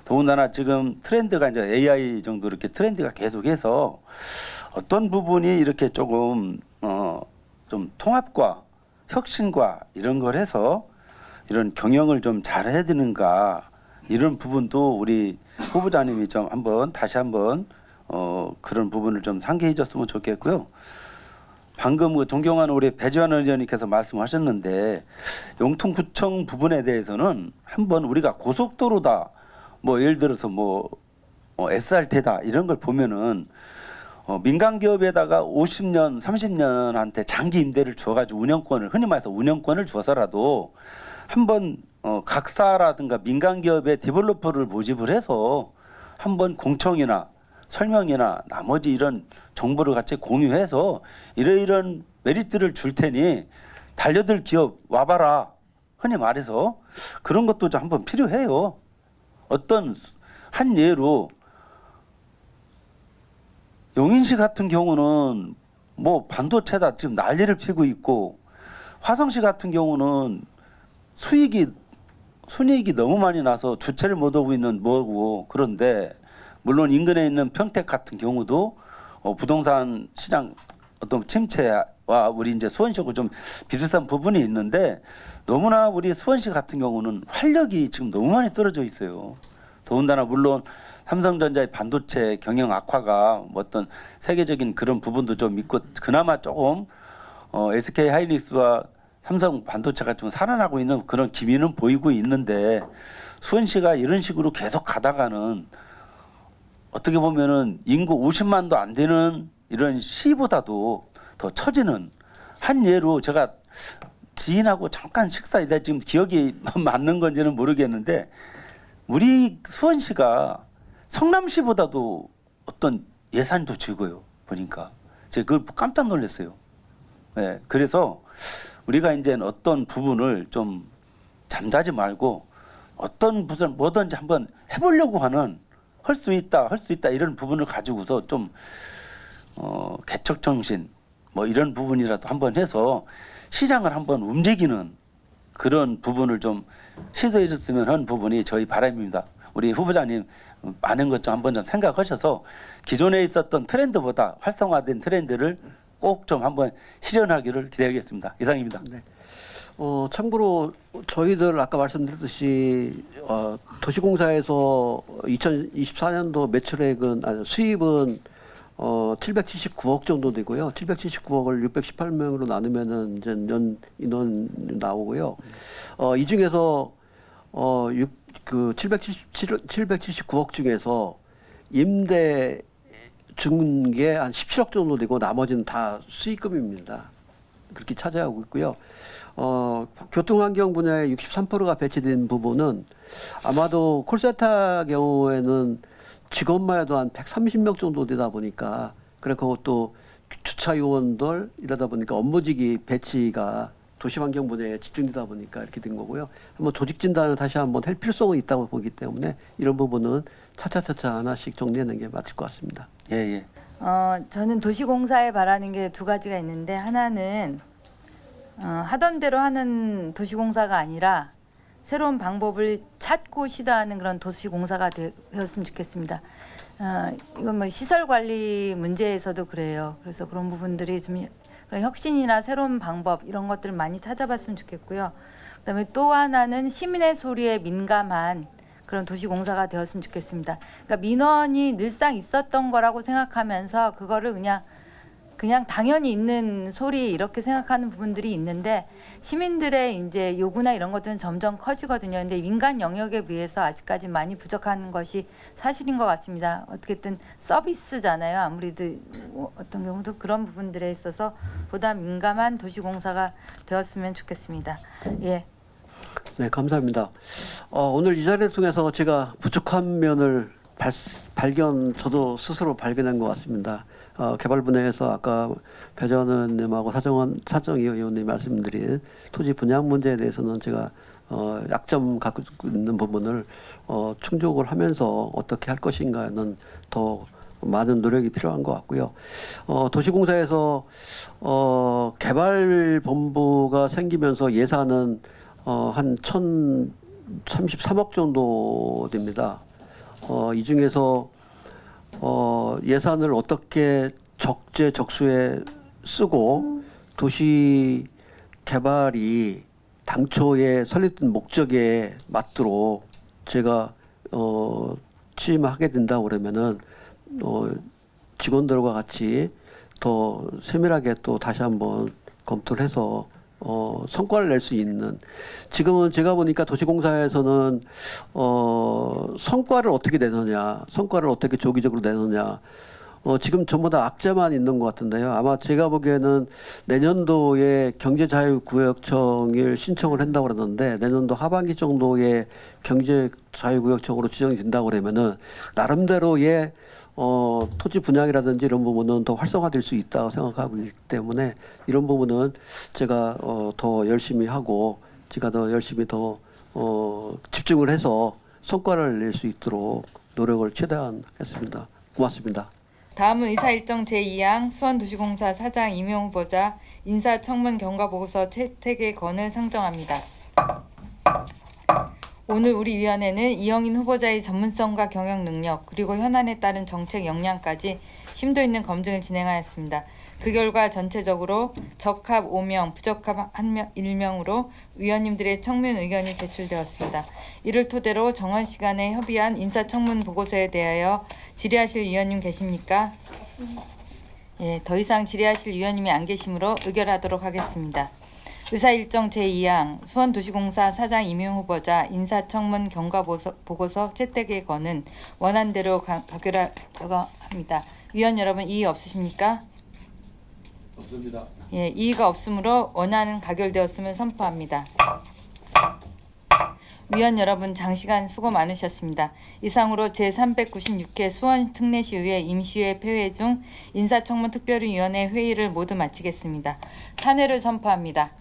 더군다나 지금 트렌드가 이제 AI 정도 이렇게 트렌드가 계속해서 어떤 부분이 이렇게 조금 좀 통합과 혁신과 이런 걸 해서 이런 경영을 좀 잘해야 되는가 이런 부분도 우리 후보자님이 좀 한번 다시 한번 그런 부분을 좀 상기해 줬으면 좋겠고요. 방금 그 존경하는 우리 배지환 의원님께서 말씀하셨는데 영통구청 부분에 대해서는 한번 우리가 고속도로다 뭐 예를 들어서 뭐 SRT다 이런 걸 보면은 민간 기업에다가 50년, 30년한테 장기 임대를 줘가지고 운영권을 흔히 말해서 운영권을 줘서라도 한번 각사라든가 민간 기업의 디벨로퍼를 모집을 해서 한번 공청이나 설명이나 나머지 이런 정보를 같이 공유해서 이런 메리트를 줄 테니 달려들 기업 와봐라 흔히 말해서 그런 것도 좀 한번 필요해요. 어떤 한 예로 용인시 같은 경우는 뭐 반도체다 지금 난리를 피고 있고 화성시 같은 경우는 순이익이 너무 많이 나서 주체를 못하고 있는 뭐고 그런데 물론 인근에 있는 평택 같은 경우도 부동산 시장 어떤 침체와 우리 이제 수원시하고 좀 비슷한 부분이 있는데 너무나 우리 수원시 같은 경우는 활력이 지금 너무 많이 떨어져 있어요. 더군다나 물론 삼성전자의 반도체 경영 악화가 뭐 어떤 세계적인 그런 부분도 좀 있고 그나마 조금 SK 하이닉스와 삼성 반도체가 좀 살아나고 있는 그런 기미는 보이고 있는데 수원시가 이런 식으로 계속 가다가는 어떻게 보면은 인구 50만도 안 되는 이런 시보다도 더 처지는 한 예로 제가 지인하고 잠깐 식사이다 지금 기억이 맞는 건지는 모르겠는데 우리 수원시가 성남시보다도 어떤 예산도 적어요 보니까 제가 그걸 깜짝 놀랐어요. 네, 그래서 우리가 이제 어떤 부분을 좀 잠자지 말고 어떤 부분 뭐든지 한번 해보려고 하는 할 수 있다 이런 부분을 가지고서 좀 개척 정신 뭐 이런 부분이라도 한번 해서 시장을 한번 움직이는 그런 부분을 좀 시도해 줬으면 하는 부분이 저희 바람입니다. 우리 후보자님 많은 것 좀 한번 좀 생각하셔서 기존에 있었던 트렌드보다 활성화된 트렌드를 꼭 좀 한번 실현하기를 기대하겠습니다. 이상입니다. 네. 참고로 저희들 아까 말씀드렸듯이 도시공사에서 2024년도 매출액은 수입은 779억 정도 되고요. 779억을 618명으로 나누면은 이제 연 인원 나오고요. 이 중에서 그 779억 중에서 임대 준 게 한 17억 정도 되고 나머지는 다 수익금입니다. 그렇게 차지하고 있고요. 교통환경 분야에 63%가 배치된 부분은 아마도 콜센터 경우에는 직원만 해도 한 130명 정도 되다 보니까 그리고 또 주차 요원들 이러다 보니까 업무직이 배치가 도시환경 분야에 집중되다 보니까 이렇게 된 거고요. 한번 조직 진단을 다시 한번 할 필요성이 있다고 보기 때문에 이런 부분은 차차차차 하나씩 정리하는 게 맞을 것 같습니다. 예. 저는 도시공사에 바라는 게 두 가지가 있는데 하나는 하던 대로 하는 도시공사가 아니라 새로운 방법을 찾고 시도하는 그런 도시공사가 되었으면 좋겠습니다. 이건 뭐 시설 관리 문제에서도 그래요. 그래서 그런 부분들이 좀 그런 혁신이나 새로운 방법 이런 것들을 많이 찾아봤으면 좋겠고요. 그다음에 또 하나는 시민의 소리에 민감한 그런 도시공사가 되었으면 좋겠습니다. 그러니까 민원이 늘상 있었던 거라고 생각하면서 그거를 그냥 당연히 있는 소리 이렇게 생각하는 부분들이 있는데 시민들의 이제 요구나 이런 것들은 점점 커지거든요. 근데 민간 영역에 비해서 아직까지 많이 부족한 것이 사실인 것 같습니다. 어떻게든 서비스잖아요. 아무래도 어떤 경우도 그런 부분들에 있어서 보다 민감한 도시공사가 되었으면 좋겠습니다. 예. 네, 감사합니다. 오늘 이 자리를 통해서 제가 부족한 면을 저도 스스로 발견한 것 같습니다. 개발 분야에서 아까 배재원 의원님하고 사정희 의원님이 말씀드린 토지 분양 문제에 대해서는 제가 약점 갖고 있는 부분을 충족을 하면서 어떻게 할 것인가는 더 많은 노력이 필요한 것 같고요. 도시공사에서 개발본부가 생기면서 예산은 한 1,033억 정도 됩니다. 이 중에서 예산을 어떻게 적재적소에 쓰고 도시 개발이 당초에 설립된 목적에 맞도록 제가 취임하게 된다 그러면은 직원들과 같이 더 세밀하게 또 다시 한번 검토를 해서 성과를 낼 수 있는, 지금은 제가 보니까 도시공사에서는 성과를 어떻게 내느냐, 성과를 어떻게 조기적으로 내느냐, 지금 전부 다 악재만 있는 것 같은데요. 아마 제가 보기에는 내년도에 경제자유구역청을 신청을 한다고 그러는데 내년도 하반기 정도에 경제자유구역청으로 지정이 된다고 그러면은 나름대로의 토지 분양이라든지 이런 부분은 더 활성화될 수 있다고 생각하고 있기 때문에 이런 부분은 제가 더 열심히 하고 제가 더 열심히 더 집중을 해서 성과를 낼 수 있도록 노력을 최대한 하겠습니다. 고맙습니다. 다음은 의사일정 제2항 수원도시공사 사장 임용 후보자 인사청문 경과보고서 채택의 건을 상정합니다. 오늘 우리 위원회는 이영인 후보자의 전문성과 경영 능력 그리고 현안에 따른 정책 역량까지 심도 있는 검증을 진행하였습니다. 그 결과 전체적으로 적합 5명, 부적합 1명으로 위원님들의 청문 의견이 제출되었습니다. 이를 토대로 정원 시간에 협의한 인사청문 보고서에 대하여 질의하실 위원님 계십니까? 예, 더 이상 질의하실 위원님이 안 계시므로 의결하도록 하겠습니다. 의사일정 제2항 수원도시공사 사장 임용 후보자 인사청문 경과보고서 채택의 건은 원안대로 가결하자고 합니다. 위원 여러분 이의 없으십니까? 없습니다. 예, 이의가 없으므로 원안은 가결되었음을 선포합니다. 위원 여러분 장시간 수고 많으셨습니다. 이상으로 제396회 수원특례시의회 임시회 폐회 중 인사청문 특별위원회 회의를 모두 마치겠습니다. 사퇴를 선포합니다.